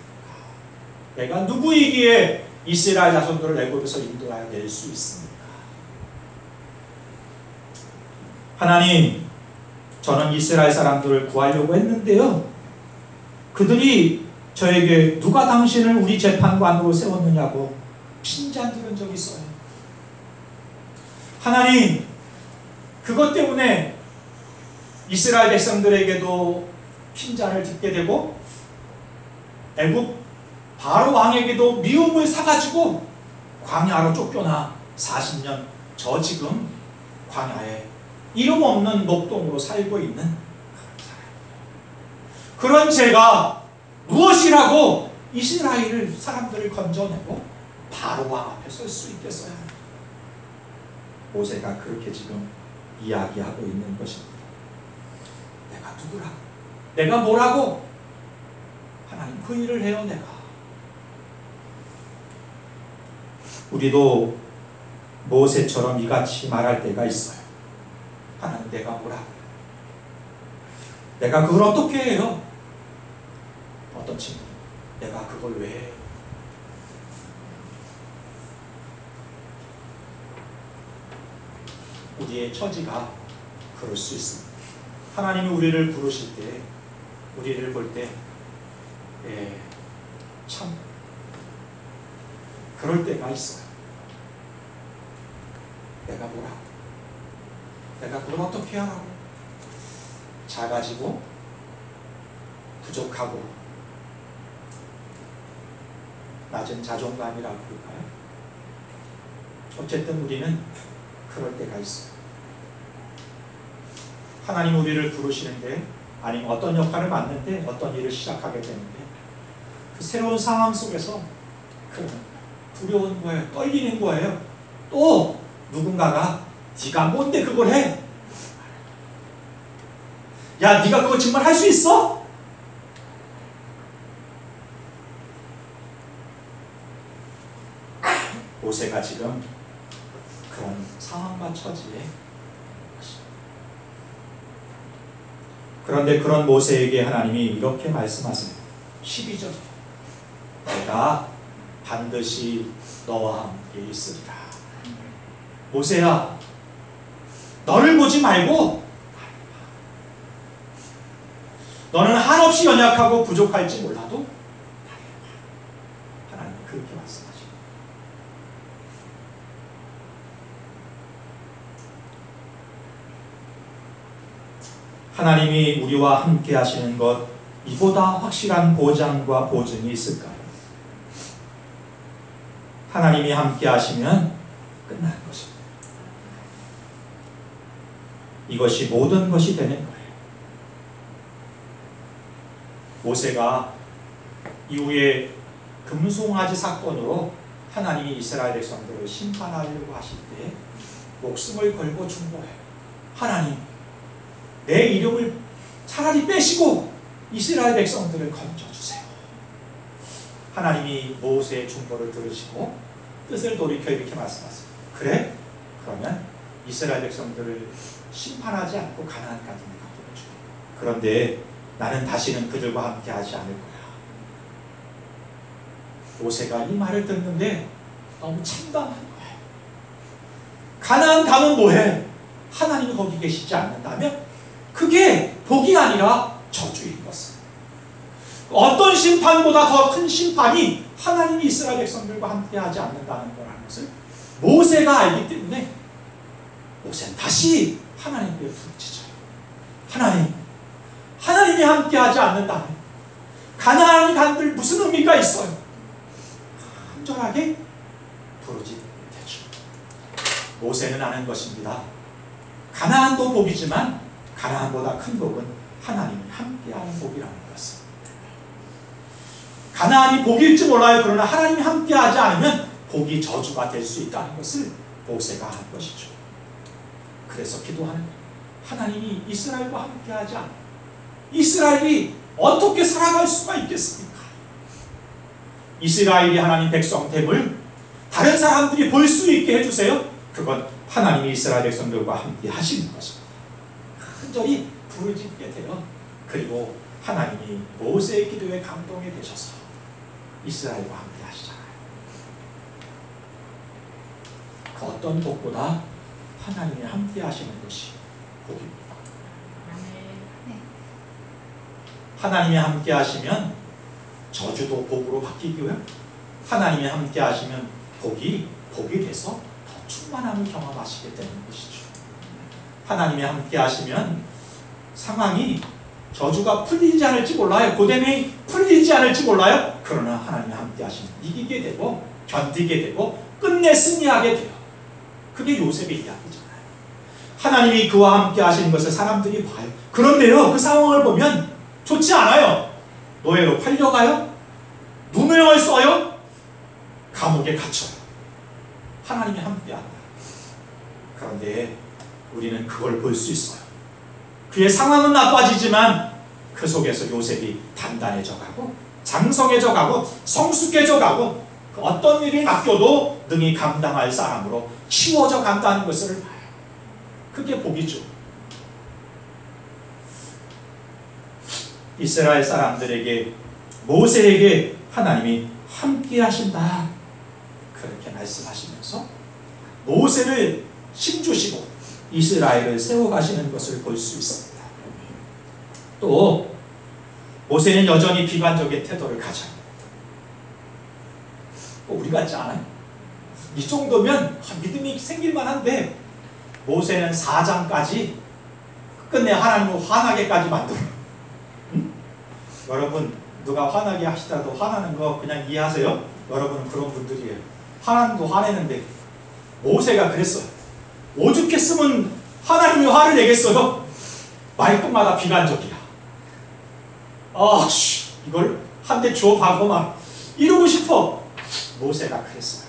내가 누구이기에 이스라엘 자손들을 애굽에서 인도하여 낼 수 있습니까? 하나님, 저는 이스라엘 사람들을 구하려고 했는데요. 그들이 저에게 누가 당신을 우리 재판관으로 세웠느냐고 핀잔 들은 적이 있어요. 하나님, 그것 때문에 이스라엘 백성들에게도 핀잔을 듣게 되고 애굽 바로 왕에게도 미움을 사가지고 광야로 쫓겨나 40년 저 지금 광야에 이름 없는 목동으로 살고 있는 그런 제가 무엇이라고 이스라엘 사람들을 건져내고 바로 왕 앞에 설 수 있겠어요? 모세가 그렇게 지금 이야기하고 있는 것입니다. 내가 누구라고? 내가 뭐라고? 하나님 그 일을 해요 내가. 우리도 모세처럼 이같이 말할 때가 있어요. 하나님 내가 뭐라고? 내가 그걸 어떻게 해요? 어떤 친구, 내가 그걸 왜 해요? 우리의 처지가 그럴 수 있습니다. 하나님이 우리를 부르실 때, 우리를 볼 때, 참 그럴 때가 있어요. 내가 뭐라고? 내가 그걸 어떻게 하라고? 작아지고 부족하고 낮은 자존감이라고 할까요? 어쨌든 우리는 그럴 때가 있어요. 하나님 우리를 부르시는데, 아니면 어떤 역할을 맡는데, 어떤 일을 시작하게 되는데, 그 새로운 상황 속에서 두려운 거예요. 떨리는 거예요. 또 누군가가 네가 뭔데 그걸 해? 야, 네가 그거 정말 할 수 있어? 모세가 지금 그런 상황과 처지에, 그런데 그런 모세에게 하나님이 이렇게 말씀하세요. 12절, 내가 반드시 너와 함께 있으리라. 모세야, 너를 보지 말고, 너는 한없이 연약하고 부족할지 몰라도 하나님이 그렇게 말씀하십니다. 하나님이 우리와 함께 하시는 것, 이보다 확실한 보장과 보증이 있을까요? 하나님이 함께 하시면 끝나는 것입니다. 이것이 모든 것이 되는 거예요. 모세가 이후에 금송아지 사건으로 하나님이 이스라엘 백성들을 심판하려고 하실 때 목숨을 걸고 준 거예요. 하나님, 내 이름을 차라리 빼시고 이스라엘 백성들을 건져주세요. 하나님이 모세의 중보를 들으시고 뜻을 돌이켜 이렇게 말씀하세요. 그래? 그러면 이스라엘 백성들을 심판하지 않고 가나안까지 내가 보내줄게. 그런데 나는 다시는 그들과 함께 하지 않을 거야. 모세가 이 말을 듣는데 너무 참담한 거예요. 가나안 가면 뭐해? 하나님이 거기 계시지 않는다면 그게 복이 아니라 저주인 것은. 어떤 심판보다 더 큰 심판이 하나님이 이스라엘 백성들과 함께 하지 않는다는 거라는 것을 모세가 알기 때문에 모세는 다시 하나님께 부르짖어요. 하나님, 하나님이 함께 하지 않는다면 가나안 간들 무슨 의미가 있어요? 간절하게 부르짖대죠. 모세는 아는 것입니다. 가나안도 복이지만 가나안보다 큰 복은 하나님이 함께하는 복이라는 것을. 가나안이 복일지 몰라요. 그러나 하나님이 함께하지 않으면 복이 저주가 될 수 있다는 것을 모세가 한 것이죠. 그래서 기도하는 거예요. 하나님이 이스라엘과 함께하지 않으면 이스라엘이 어떻게 살아갈 수가 있겠습니까? 이스라엘이 하나님 백성됨을 다른 사람들이 볼 수 있게 해주세요. 그건 하나님이 이스라엘 백성들과 함께 하시는 것입니다. 간절히 부르짖게 돼요. 그리고 하나님이 모세의 기도에 감동이 되셔서 이스라엘과 함께 하시잖아요. 그 어떤 복보다 하나님이 함께 하시는 것이 복입니다. 하나님이 함께 하시면 저주도 복으로 바뀌고요. 하나님이 함께 하시면 복이 돼서 더 충만함을 경험하시게 되는 것이죠. 하나님이 함께 하시면 상황이 저주가 풀리지 않을지 몰라요. 고dem이 풀리지 않을지 몰라요. 그러나 하나님이 함께 하시면 이기게 되고 견디게 되고 끝내 승리하게 돼요. 그게 요셉의 이야기잖아요. 하나님이 그와 함께 하시는 것을 사람들이 봐요. 그런데요, 그 상황을 보면 좋지 않아요. 노예로 팔려가요. 누명을 써요. 감옥에 갇혀요. 하나님이 함께한다. 그런데 우리는 그걸 볼 수 있어요. 그의 상황은 나빠지지만 그 속에서 요셉이 단단해져 가고 장성해져 가고 성숙해져 가고 그 어떤 일을 맡겨도 능히 감당할 사람으로 키워져 간다는 것을 봐요. 그게 복이죠. 이스라엘 사람들에게 모세에게 하나님이 함께 하신다 그렇게 말씀하시면서 모세를 힘주시고 이스라엘을 세워가시는 것을 볼 수 있습니다. 또 모세는 여전히 비관적인 태도를 가져요. 우리 같지 않아요? 이 정도면 믿음이 생길 만한데 모세는 4장까지 끝내 하나님을 화나게까지 만들어요. 응? 여러분 누가 화나게 하시더라도 화나는 거 그냥 이해하세요? 여러분은 그런 분들이에요. 하나님도 화내는데 모세가 그랬어요. 오죽했으면 하나님이 화를 내겠어요? 말끝마다 비관적이야. 이걸 한 대 주워박고 막 이러고 싶어. 모세가 그랬어요.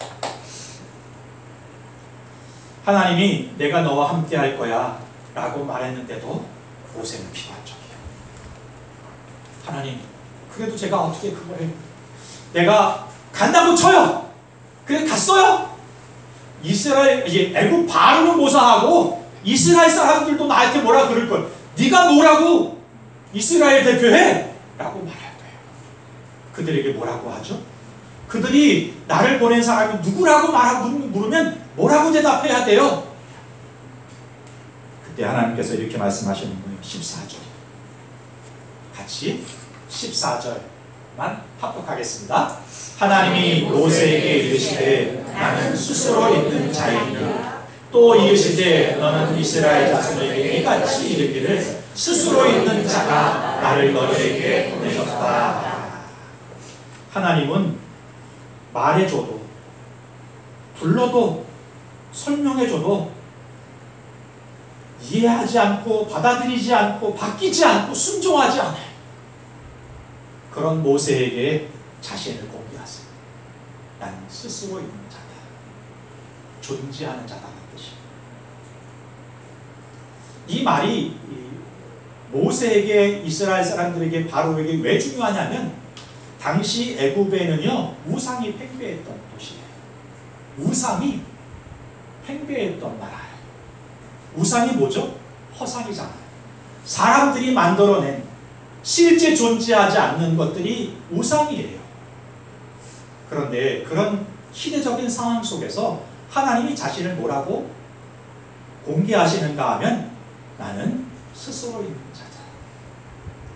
하나님이 내가 너와 함께 할 거야 라고 말했는데도 모세는 비관적이에요. 하나님 그래도 제가 어떻게 그걸 해요? 내가 간다고 쳐요. 그래 갔어요. 이스라엘 애굽 바로는 모사하고 이스라엘 사람들도 나한테 뭐라 그럴 걸. 네가 뭐라고 이스라엘 대표해? 라고 말할 거예요. 그들에게 뭐라고 하죠? 그들이 나를 보낸 사람이 누구라고 물으면 뭐라고 대답해야 돼요? 그때 하나님께서 이렇게 말씀하시는 거예요. 14절 같이 14절만 합독하겠습니다. 하나님이 모세에게 이르시되 나는 스스로 있는 자이니라. 또 이르시되 너는 이스라엘 자손에게 이같이 이르기를 스스로 있는 자가 나를 너희에게 보내셨다. 하나님은 말해줘도 불러도 설명해줘도 이해하지 않고 받아들이지 않고 바뀌지 않고 순종하지 않아요. 그런 모세에게 자신을 공개하세요. 나는 스스로 있는 자다. 존재하는 자다는 뜻이에요. 이 말이 모세에게 이스라엘 사람들에게 바로에게 왜 중요하냐면 당시 애굽에는요 우상이 팽배했던 도시예요. 우상이 팽배했던 나라예요. 우상이 뭐죠? 허상이잖아요. 사람들이 만들어낸 실제 존재하지 않는 것들이 우상이에요. 그런데 그런 시대적인 상황 속에서 하나님이 자신을 뭐라고 공개하시는가 하면 나는 스스로 있는 자다.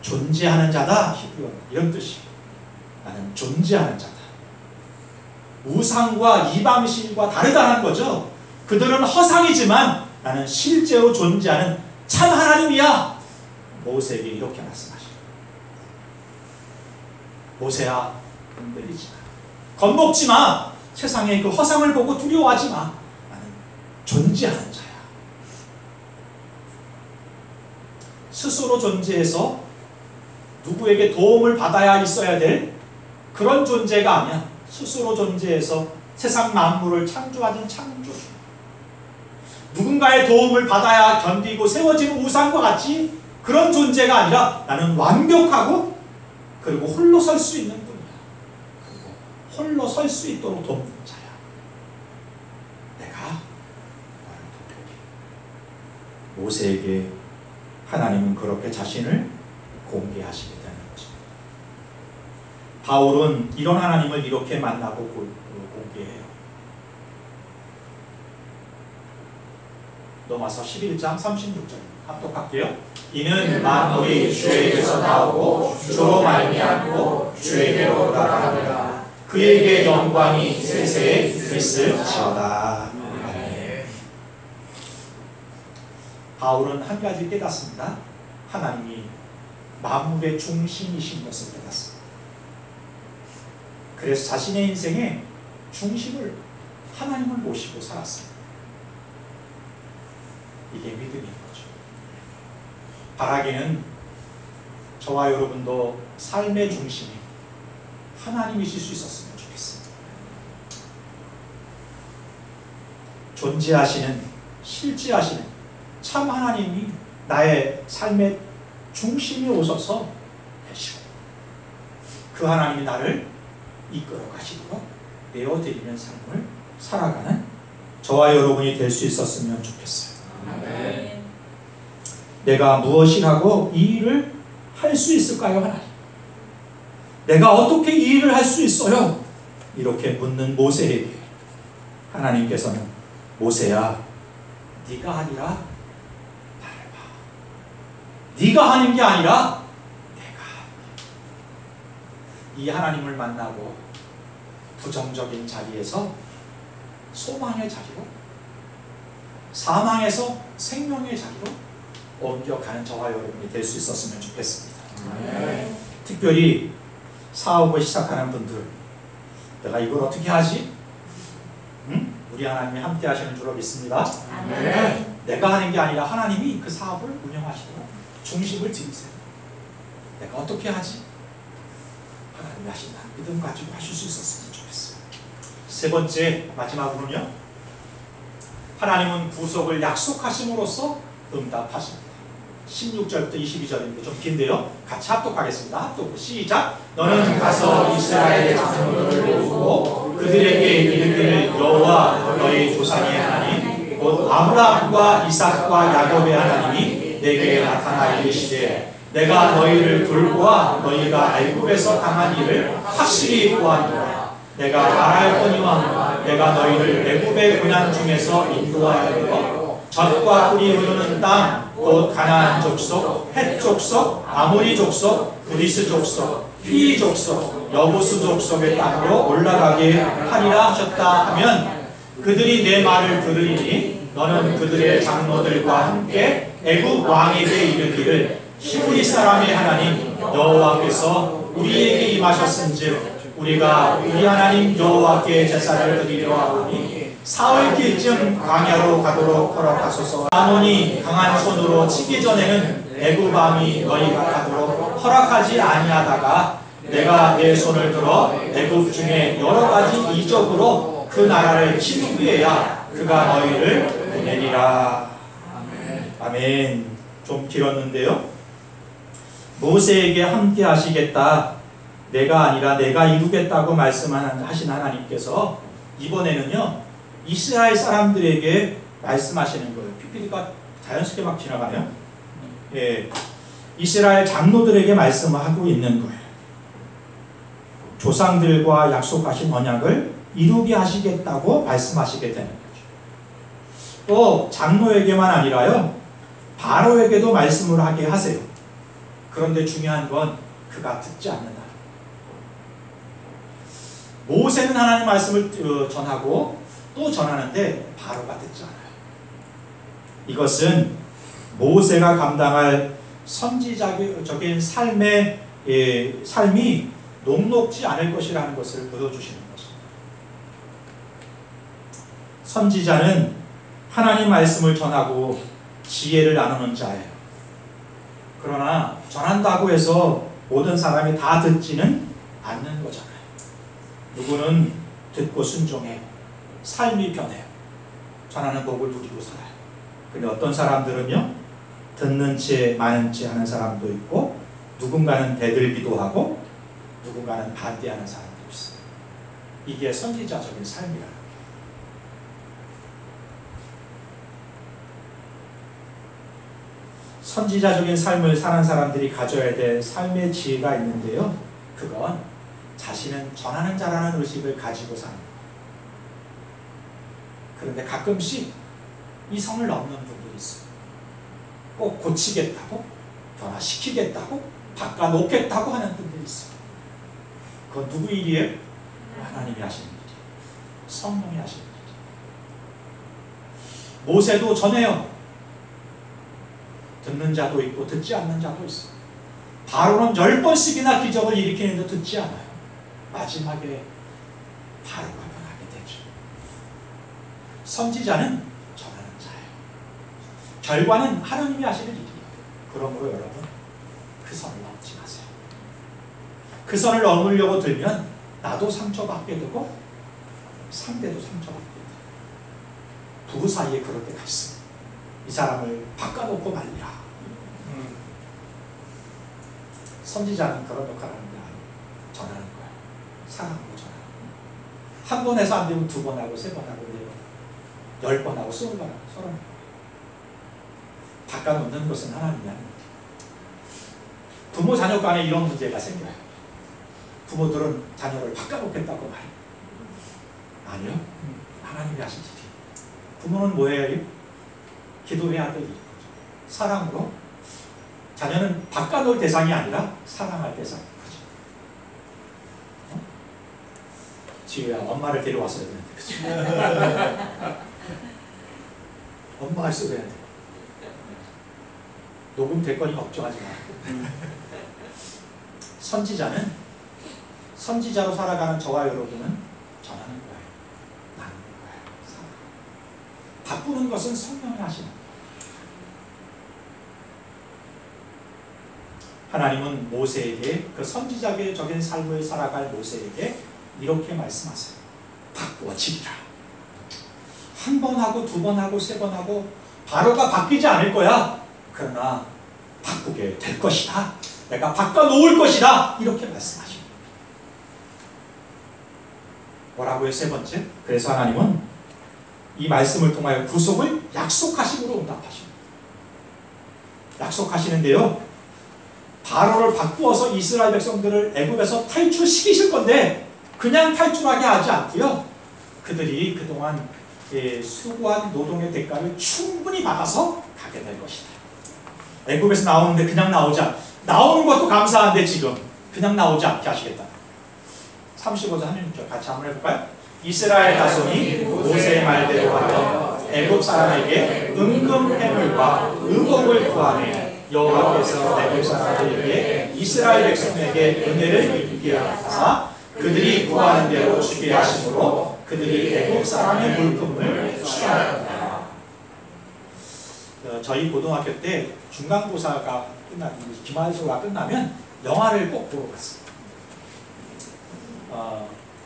존재하는 자다. 히브리어 이런 뜻이에요. 나는 존재하는 자다. 우상과 이방신과 다르다는 거죠. 그들은 허상이지만 나는 실제로 존재하는 참 하나님이야. 모세에게 이렇게 말씀하시죠. 모세야 흔들리지 마. 겁먹지 마. 세상의 그 허상을 보고 두려워하지 마. 나는 존재하는 자야. 스스로 존재해서 누구에게 도움을 받아야 있어야 될 그런 존재가 아니야. 스스로 존재해서 세상 만물을 창조하는 창조주. 누군가의 도움을 받아야 견디고 세워지는 우상과 같이 그런 존재가 아니라 나는 완벽하고 그리고 홀로 설 수 있는 분이야. 그리고 홀로 설 수 있도록 돕는 자야. 내가 너를 돕겠다. 모세에게 하나님은 그렇게 자신을 공개하시게 되는 것입니다. 바울은 이런 하나님을 이렇게 만나고 공개해요. 넘어서 11장 36절 합독할게요. 이는 만물이 주에게서 나오고 주로 말미암고 주에게로 돌아가느라 그에게 영광이 세세에 있을지어다. 바울은 한 가지 깨닫습니다. 하나님이 만물의 중심이신 것을 깨닫습니다. 그래서 자신의 인생의 중심을 하나님을 모시고 살았습니다. 이게 믿음인 거죠. 바라기는 저와 여러분도 삶의 중심이 하나님이실 수 있었으면 좋겠습니다. 존재하시는, 실제하시는 참 하나님이 나의 삶의 중심이 오셔서 되시고 그 하나님이 나를 이끌어 가시도록 내어드리는 삶을 살아가는 저와 여러분이 될 수 있었으면 좋겠어요. 아멘. 내가 무엇이라고 이 일을 할 수 있을까요, 하나님? 내가 어떻게 이 일을 할 수 있어요? 이렇게 묻는 모세에게 하나님께서는 모세야, 네가 아니라 나를 봐. 네가 하는 게 아니라 내가 하는 게. 이 하나님을 만나고 부정적인 자리에서 소망의 자리로, 사망에서 생명의 자리로 옮겨가는 저와 여러분이 될 수 있었으면 좋겠습니다. 네. 특별히 사업을 시작하는 분들, 내가 이걸 어떻게 하지? 응? 우리 하나님이 함께 하시는 줄로 믿습니다. 네. 내가 하는 게 아니라 하나님이 그 사업을 운영하시도록 중심을 지으세요. 내가 어떻게 하지? 하나님이 하신다. 믿음 가지고 하실 수 있었으면 좋겠어요. 세 번째, 마지막으로는요, 하나님은 구속을 약속하심으로써 응답하십니다. 16절부터 22절인데 좀 긴데요. 같이 합독하겠습니다. 합독 시작. 너는 가서 이스라엘의 장로들을 모으고 그들에게 이르기를 여호와 너희 조상의 하나님 곧 아브라함과 이삭과 야곱의 하나님이 내게 나타나 이르시되 내가 너희를 돌보아 너희가 애굽에서 당한 일을 확실히 보았노라. 내가 말하였거니와 내가 너희를 애굽의 고난 중에서 인도하여 젖과 꿀이 흐르는 땅 곧 가나안 족속, 헷 족속, 아모리 족속, 브리스 족속, 휘 족속, 여부스 족속의 땅으로 올라가게 하리라 하셨다 하면 그들이 내 말을 들으리니 너는 그들의 장로들과 함께 애굽 왕에게 이르기를 히브리 사람의 하나님 여호와께서 우리에게 임하셨은즉 우리가 우리 하나님 여호와께 제사를 드리려 하오니 사흘길쯤 광야로 가도록 허락하소서. 아몬이 강한 손으로 치기 전에는 애굽 왕이 너희가 가도록 허락하지 아니하다가 내가 내 손을 들어 애굽 중에 여러 가지 이적으로 그 나라를 친 후에야 그가 너희를 보내리라. 아멘. 좀 길었는데요. 모세에게 함께 하시겠다, 내가 아니라 내가 이루겠다고 말씀하신 하나님께서 이번에는요 이스라엘 사람들에게 말씀하시는 거예요. PPT가 자연스럽게 막 지나가네요. 예, 이스라엘 장로들에게 말씀하고 있는 거예요. 조상들과 약속하신 언약을 이루게 하시겠다고 말씀하시게 되는 거죠. 또 장로에게만 아니라요 바로에게도 말씀을 하게 하세요. 그런데 중요한 건 그가 듣지 않는다. 모세는 하나님의 말씀을 전하고 또 전하는데 바로가 듣지 않아요. 이것은 모세가 감당할 선지자적인 삶이 녹록지 않을 것이라는 것을 보여주시는 것입니다. 선지자는 하나님 말씀을 전하고 지혜를 나누는 자예요. 그러나 전한다고 해서 모든 사람이 다 듣지는 않는 거잖아요. 누구는 듣고 순종해 삶이 변해요. 전하는 복을 누리고 살아요. 근데 어떤 사람들은요 듣는 채 마는 채 하는 사람도 있고 누군가는 대들기도 하고 누군가는 반대하는 사람도 있어요. 이게 선지자적인 삶이라는 거예요. 선지자적인 삶을 사는 사람들이 가져야 될 삶의 지혜가 있는데요. 그건 자신은 전하는 자라는 의식을 가지고 사는 거예요. 그런데 가끔씩 이 선을 넘는 분들이 있어요. 꼭 고치겠다고, 변화시키겠다고, 바꿔놓겠다고 하는 분들이 있어요. 그건 누구 일이에요? 하나님이 하시는 일이에요. 성령이 하시는 일이에요. 모세도 전해요. 듣는 자도 있고 듣지 않는 자도 있어요. 바로는 10번씩이나 기적을 일으키는데 듣지 않아요. 마지막에 바로가 변하게 되죠. 선지자는 전하는 자예요. 결과는 하나님이 하시는 일이에요. 그러므로 여러분 그 선을 넘지 마세요. 그 선을 넘으려고 들면 나도 상처받게 되고 상대도 상처받게 돼요. 부부 사이에 그럴 때가 있어요. 이 사람을 바꿔놓고 말리라. 선지자는 그런 역할을 하는 게 아니에요. 전하는 거예요. 사랑하고 전하는 거예요. 한 번 해서 안 되면 2번 하고 3번 하고 4번 10번 하고 20번 하고 30번 바꿔놓는 것은 하나님이 하는 거예요. 부모 자녀 간에 이런 문제가 생겨요. 부모들은 자녀를 바꿔놓겠다고 말해요. 아니요. 하나님이 하신 일이. 부모는 뭐예요? 기도해야 될 일이죠. 사랑으로. 자녀는 바꿔놓을 대상이 아니라 사랑할 대상인 거죠. 지우야, 엄마를 데려왔어야 되는데, 그치? 엄마가 있어야 되는데. 녹음 될 거니 걱정하지 마. 선지자는, 선지자로 살아가는 저와 여러분은 전하는 거예요. 나누는 거예요. 바꾸는 것은 성령이 하시는 거예요. 하나님은 모세에게, 그 선지자적인 삶을 살아갈 모세에게 이렇게 말씀하세요. 바꾸어지리라. 한 번 하고 두 번 하고 세 번 하고 바로가 바뀌지 않을 거야. 그러나 바꾸게 될 것이다. 내가 바꿔놓을 것이다. 이렇게 말씀하십니다. 뭐라고요? 세 번째. 그래서 하나님은 이 말씀을 통하여 구속을 약속하심으로 응답하십니다. 약속하시는데요, 바로를 바꾸어서 이스라엘 백성들을 애굽에서 탈출시키실 건데 그냥 탈출하게 하지 않고요, 그들이 그동안 수고한 노동의 대가를 충분히 받아서 가게 될 것이다. 애굽에서 나오는데 그냥 나오는 것도 감사한데 지금 그냥 나오지 않게 하시겠다. 35절 하나님 같이 한번 해볼까요? 이스라엘 자손이 모세의 말대로 하여 애굽 사람에게 은금 해물과 의복을 구하매 여호와께서 애굽 사람들에게 이스라엘 백성에게 은혜를 입게 하사 그들이 구하는 대로 주게 하심으로 그들이 애굽 사람의 물품을 취하였다. 저희 고등학교 때 중간고사가 기말고사가 끝나면 영화를 꼭 보러 갔어요.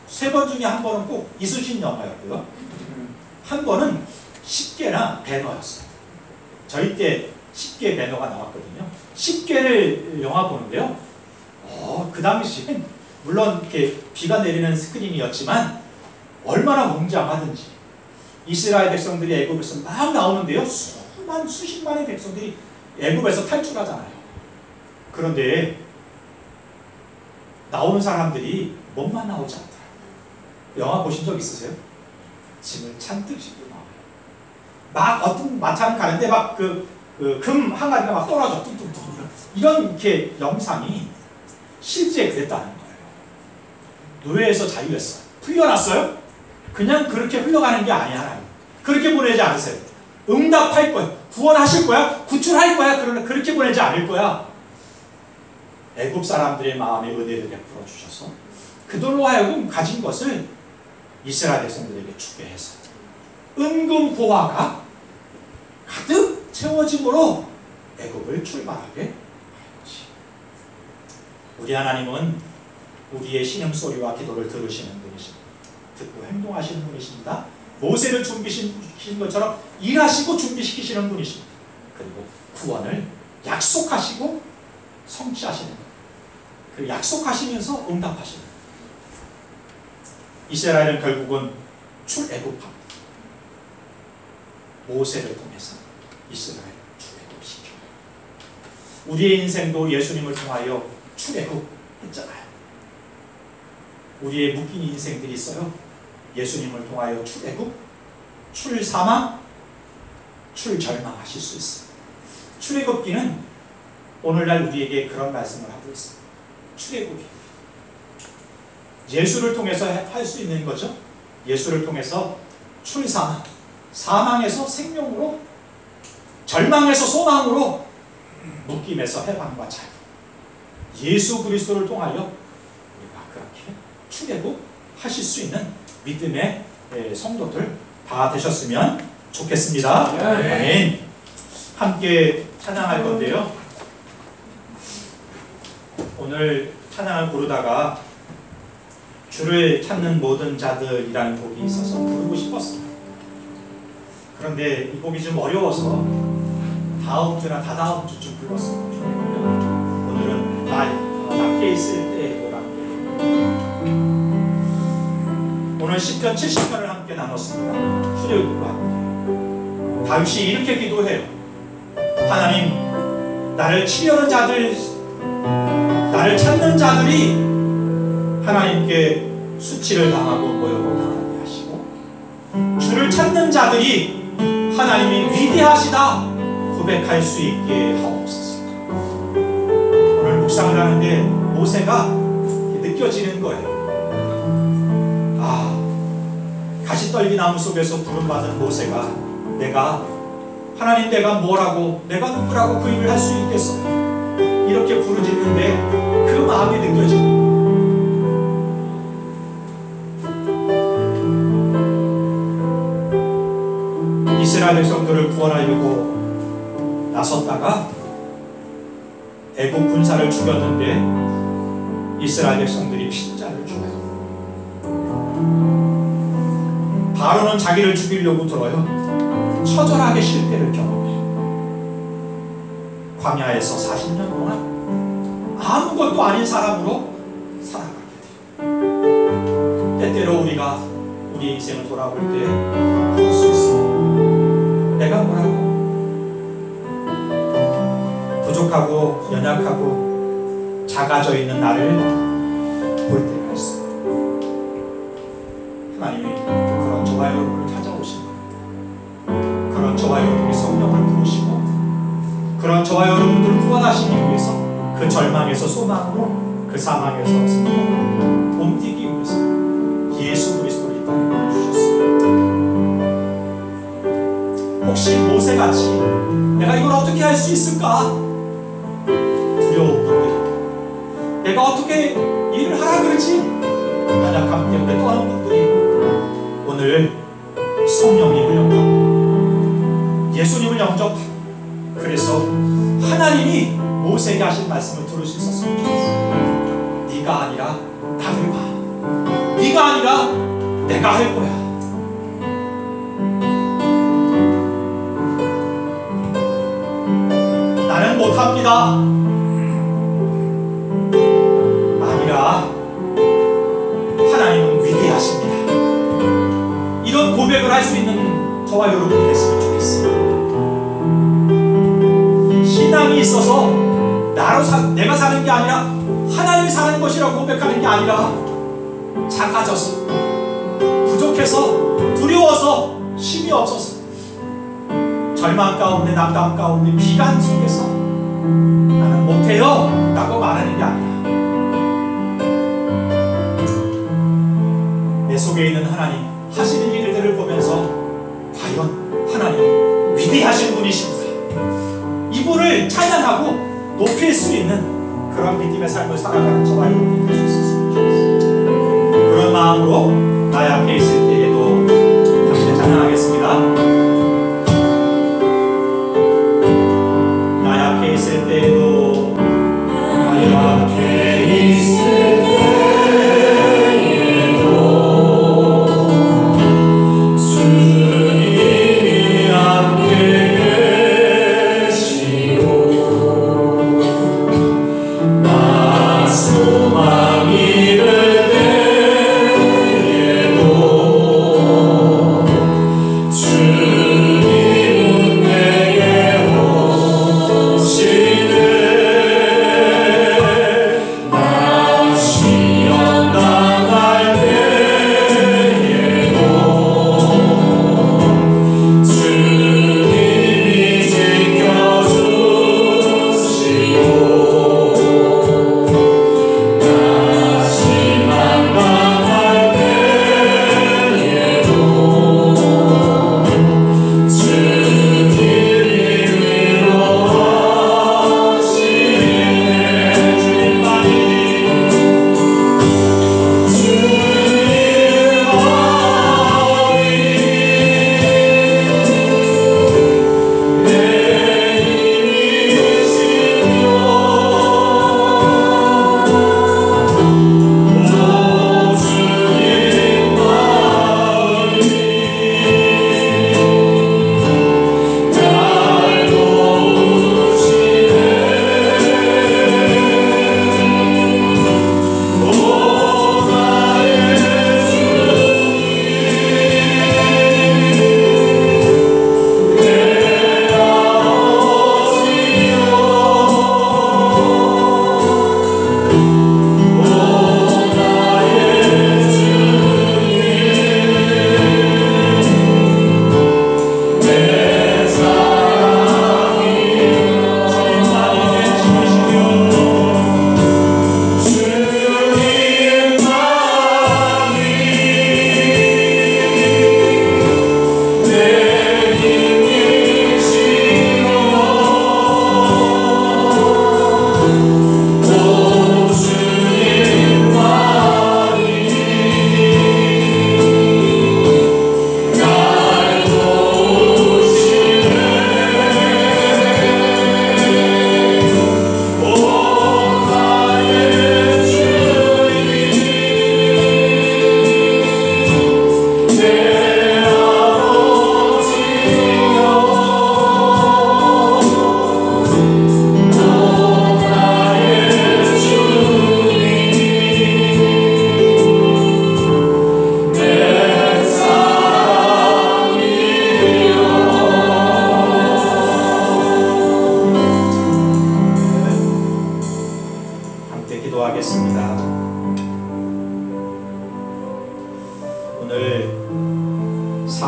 세 번 중에 한 번은 꼭 이수진 영화였고요. 한 번은 10개나 배너였어요. 저희 때 10개 배너가 나왔거든요. 10개를 영화 보는데요. 그 당시엔 물론 이렇게 비가 내리는 스크린이었지만 얼마나 웅장하든지 이스라엘 백성들이 애굽에서 막 나오는데요. 수십만의 백성들이 애굽에서 탈출하잖아요. 그런데 나오는 사람들이 몸만 나오지 않더라고요. 영화 보신 적 있으세요? 짐을 잔뜩 싣고 나와요. 막 어떤 마차는 가는데 막 금 항아리가 막 떨어져 뚝뚝뚝 이런 이렇게 영상이 실제 그랬다는 거예요. 노예에서 자유했어요. 풀려났어요? 그냥 그렇게 흘러가는 게 아니야. 그렇게 보내지 않으세요. 응답할 거야. 구원하실 거야. 구출할 거야. 그러나 그렇게 보내지 않을 거야. 애굽 사람들의 마음에 은혜를 베풀어 주셔서 그들로 하여금 가진 것을 이스라엘 백성들에게 주게 해서 은금 보화가 가득 채워짐으로 애굽을 출발하게 하였지. 우리 하나님은 우리의 신음소리와 기도를 들으시는 분이십니다. 듣고 행동하시는 분이십니다. 모세를 준비시킨 것처럼 일하시고 준비시키시는 분이십니다. 그리고 구원을 약속하시고 성취하시는 분. 그리고 약속하시면서 응답하시는 분. 이스라엘은 결국은 출애굽합니다. 모세를 통해서 이스라엘을 출애굽시켜요. 우리의 인생도 예수님을 통하여 출애굽했잖아요. 우리의 묶인 인생들이 있어요. 예수님을 통하여 출애굽, 출사망, 출절망하실 수 있어요. 출애굽기는 오늘날 우리에게 그런 말씀을 하고 있어요. 출애굽이 예수를 통해서 할 수 있는 거죠. 예수를 통해서 출사망, 사망에서 생명으로, 절망에서 소망으로, 묶임에서 해방과 자유. 예수 그리스도를 통하여 우리가 그렇게 출애굽하실 수 있는 믿음의 성도들 다 되셨으면 좋겠습니다. 아멘. 함께 찬양할 건데요. 오늘 찬양을 부르다가 주를 찾는 모든 자들이라는 곡이 있어서 부르고 싶었어요. 그런데 이 곡이 좀 어려워서 다음 주나 다다음 주쯤 불렀어요. 오늘은 낮게 있을 때 오늘 10편 70편을 함께 나눴습니다. 출애굽과 함께 다윗이 이렇게 기도해요. 하나님, 나를 치려는 자들 나를 찾는 자들이 하나님께 수치를 당하고 모욕을 당하게 하시고, 주를 찾는 자들이 하나님이 위대하시다 고백할 수 있게 하옵소서. 오늘 묵상을 하는데 모세가 느껴지는 거예요. 가시떨기 나무 속에서 부름받은 모세가 하나님 내가 뭐라고, 내가 누구라고 그 일을 할 수 있겠어요? 이렇게 부르짖는데 그 마음이 느껴집니다. 이스라엘 백성들을 구원하려고 나섰다가 애국 군사를 죽였는데 이스라엘 백성들이 핀잔을 죽여요. 바로는 자기를 죽이려고 들어요. 처절하게 실패를 경험해요. 광야에서 40년 동안 아무것도 아닌 사람으로 살아가게 돼요. 때때로 우리가 우리 인생을 돌아볼 때 그럴 수 있어요. 내가 뭐라고 부족하고 연약하고 작아져 있는 나를 볼 때가 있어요. 하나님이 그런 저와 여러분을 찾아오신 겁니다. 그런 저와 여러분이 성령을 부으시고 그런 저와 여러분들을 구원하시기 위해서 그 절망에서 소망으로, 그 사망에서 생명으로 옮기기 위해서 예수 그리스도를 이 땅에 보내주셨습니다. 혹시 모세같이 내가 이걸 어떻게 할 수 있을까 두려운 분들, 내가 어떻게 일을 하라 그러지 연약함 때문에 떠는 분들이 오늘 성령님을 영접하고 예수님을 영접하고, 그래서 하나님이 모세에게 하신 말씀을 들을 수 있었으면 좋겠어요. 네가 아니라 나를 봐. 네가 아니라 내가 할 거야. 나는 못합니다. 아니라 하나님은 위대하십니다. 이런 고백을 할 수 있는 저와 여러분이 됐으면 좋겠어요. 신앙이 있어서 내가 사는 게 아니라 하나님이 사는 것이라고 고백하는 게 아니라 작아져서, 부족해서, 두려워서, 힘이 없어서, 절망 가운데, 낙담 가운데, 비관 속에서 나는 못해요 라고 말하는 게 아니라 내 속에 있는 하나님 하시는 일들을 보면서 과연 하나님 위대하신 분이십니다, 이분을 찬양하고 높일 수 있는 그런 믿음의 삶을 살아가는 저와 여러분이 될 수 있었으면 좋겠습니다. 그런 마음으로 나의 앞에 있을 때에도 함께 찬양하겠습니다. 나의 앞에 있을 때에도, 나의 앞에 있을 때에도 주님이 함께 계시오. 나 소망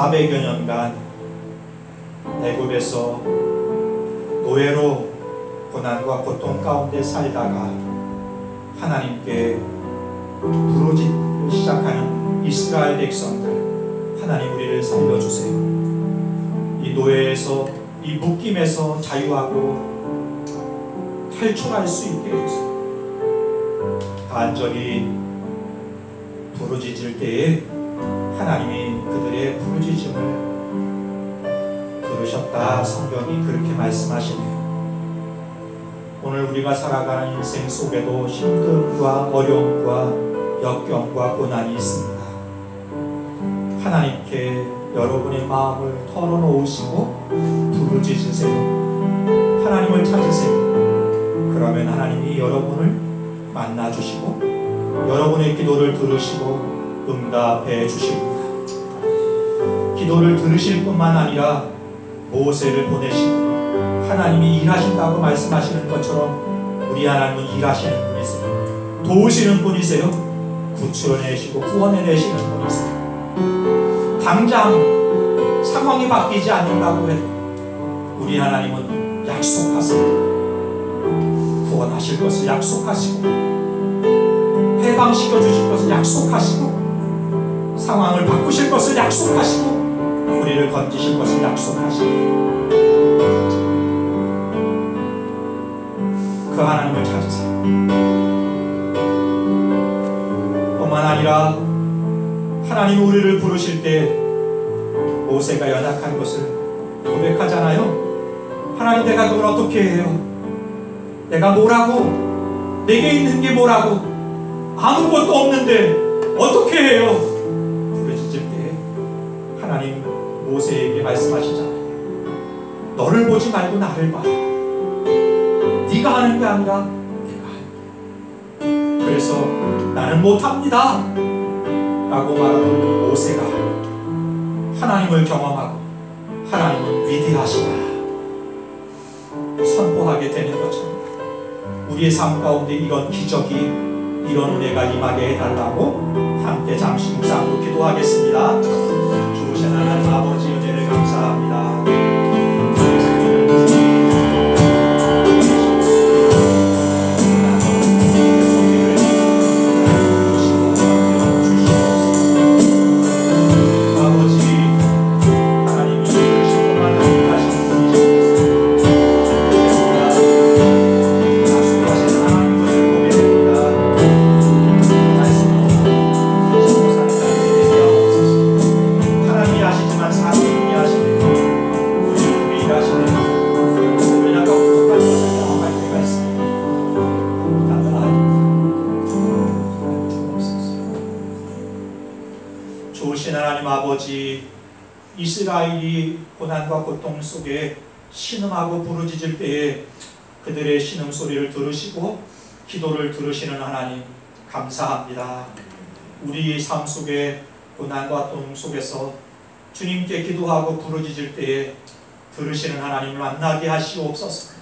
400여 년간 애굽에서 노예로 고난과 고통 가운데 살다가 하나님께 부르짖기 시작하는 이스라엘 백성들, 하나님 우리를 살려주세요. 이 노예에서, 이 묶임에서 자유하고 탈출할 수 있게 해주세요. 간절히 부르짖을 때에 하나님이 그들의 부르짖음을 들으셨다. 성경이 그렇게 말씀하시네요. 오늘 우리가 살아가는 인생 속에도 힘듦과 어려움과 역경과 고난이 있습니다. 하나님께 여러분의 마음을 털어놓으시고 부르짖으세요. 하나님을 찾으세요. 그러면 하나님이 여러분을 만나주시고 여러분의 기도를 들으시고 응답해 주십니다. 기도를 들으실 뿐만 아니라 모세를 보내시고 하나님이 일하신다고 말씀하시는 것처럼 우리 하나님은 일하시는 분이세요. 도우시는 분이세요. 구출해내시고 구원해내시는 분이세요. 당장 상황이 바뀌지 않는다고 해도 우리 하나님은 약속하세요. 구원하실 것을 약속하시고 해방시켜 주실 것을 약속하시고 상황을 바꾸실 것을 약속하시고 우리를 건지실 것을 약속하시고 그 하나님을 찾으세요. 뿐만 아니라 하나님 우리를 부르실 때 모세가 연약한 것을 고백하잖아요. 하나님 내가 그걸 어떻게 해요? 내가 뭐라고? 내게 있는 게 뭐라고? 아무것도 없는데 어떻게 해요? 부르짖을 때 하나님 모세에게 말씀하시잖아요. 너를 보지 말고 나를 봐. 네가 하는 게 아니라 내가 하는 거야. 그래서 나는 못합니다 라고 말하던 모세가 하나님을 경험하고 하나님은 위대하시다 선포하게 되는 것처럼 우리의 삶 가운데 이런 기적이, 이런 은혜가 임하게 해달라고 함께 잠시 묵상으로 기도하겠습니다. 주신 하나님 아버지 은혜를 감사합니다. 좋으신 하나님 아버지, 이스라엘이 고난과 고통 속에 신음하고 부르짖을 때에 그들의 신음 소리를 들으시고 기도를 들으시는 하나님 감사합니다. 우리 삶 속에 고난과 고통 속에서 주님께 기도하고 부르짖을 때에 들으시는 하나님을 만나게 하시옵소서.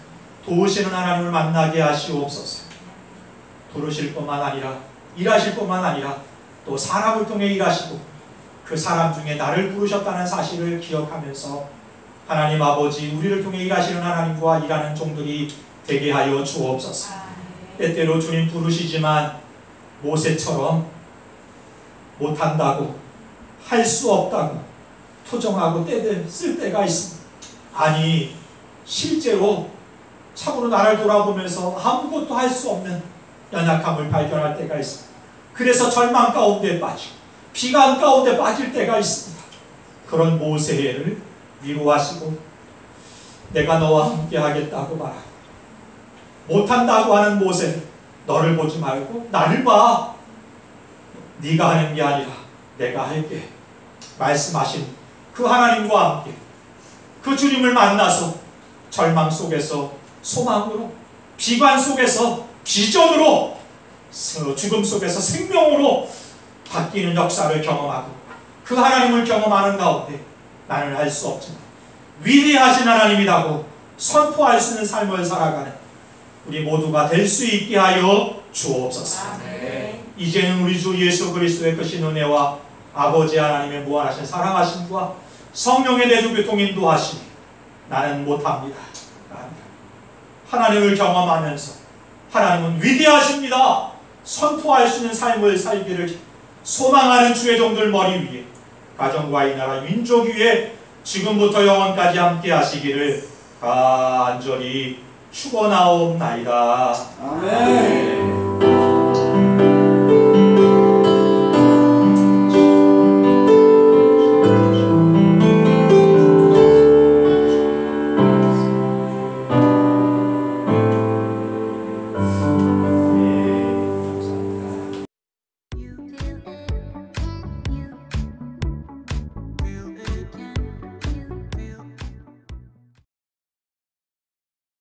도우시는 하나님을 만나게 하시옵소서. 부르실 뿐만 아니라 일하실 뿐만 아니라 또 사람을 통해 일하시고 그 사람 중에 나를 부르셨다는 사실을 기억하면서 하나님 아버지 우리를 통해 일하시는 하나님과 일하는 종들이 되게 하여 주옵소서. 때때로 주님 부르시지만 모세처럼 못한다고 할 수 없다고 투정하고 쓸 때가 있습니다. 아니 실제로 참으로 나를 돌아보면서 아무것도 할 수 없는 연약함을 발견할 때가 있습니다. 그래서 절망 가운데 빠지고 비관 가운데 빠질 때가 있습니다. 그런 모세를 위로하시고 내가 너와 함께 하겠다고 말하고 못한다고 하는 모세 너를 보지 말고 나를 봐. 네가 하는 게 아니라 내가 할게 말씀하신 그 하나님과 함께 그 주님을 만나서 절망 속에서 소망으로 비관 속에서 비전으로 죽음 속에서 생명으로 바뀌는 역사를 경험하고 그 하나님을 경험하는 가운데 나는 할 수 없지만 위대하신 하나님이라고 선포할 수 있는 삶을 살아가는 우리 모두가 될 수 있게 하여 주옵소서. 이제는 우리 주 예수 그리스도의 크신 은혜와 아버지 하나님의 무한하신 사랑하심과 성령의 대주교통 인도하시니 나는 못합니다. 하나님을 경험하면서 하나님은 위대하십니다. 선포할 수 있는 삶을 살기를 소망하는 주의 종들 머리 위에, 가정과 이 나라 민족 위에 지금부터 영원까지 함께 하시기를 간절히 축원하옵나이다. 아멘.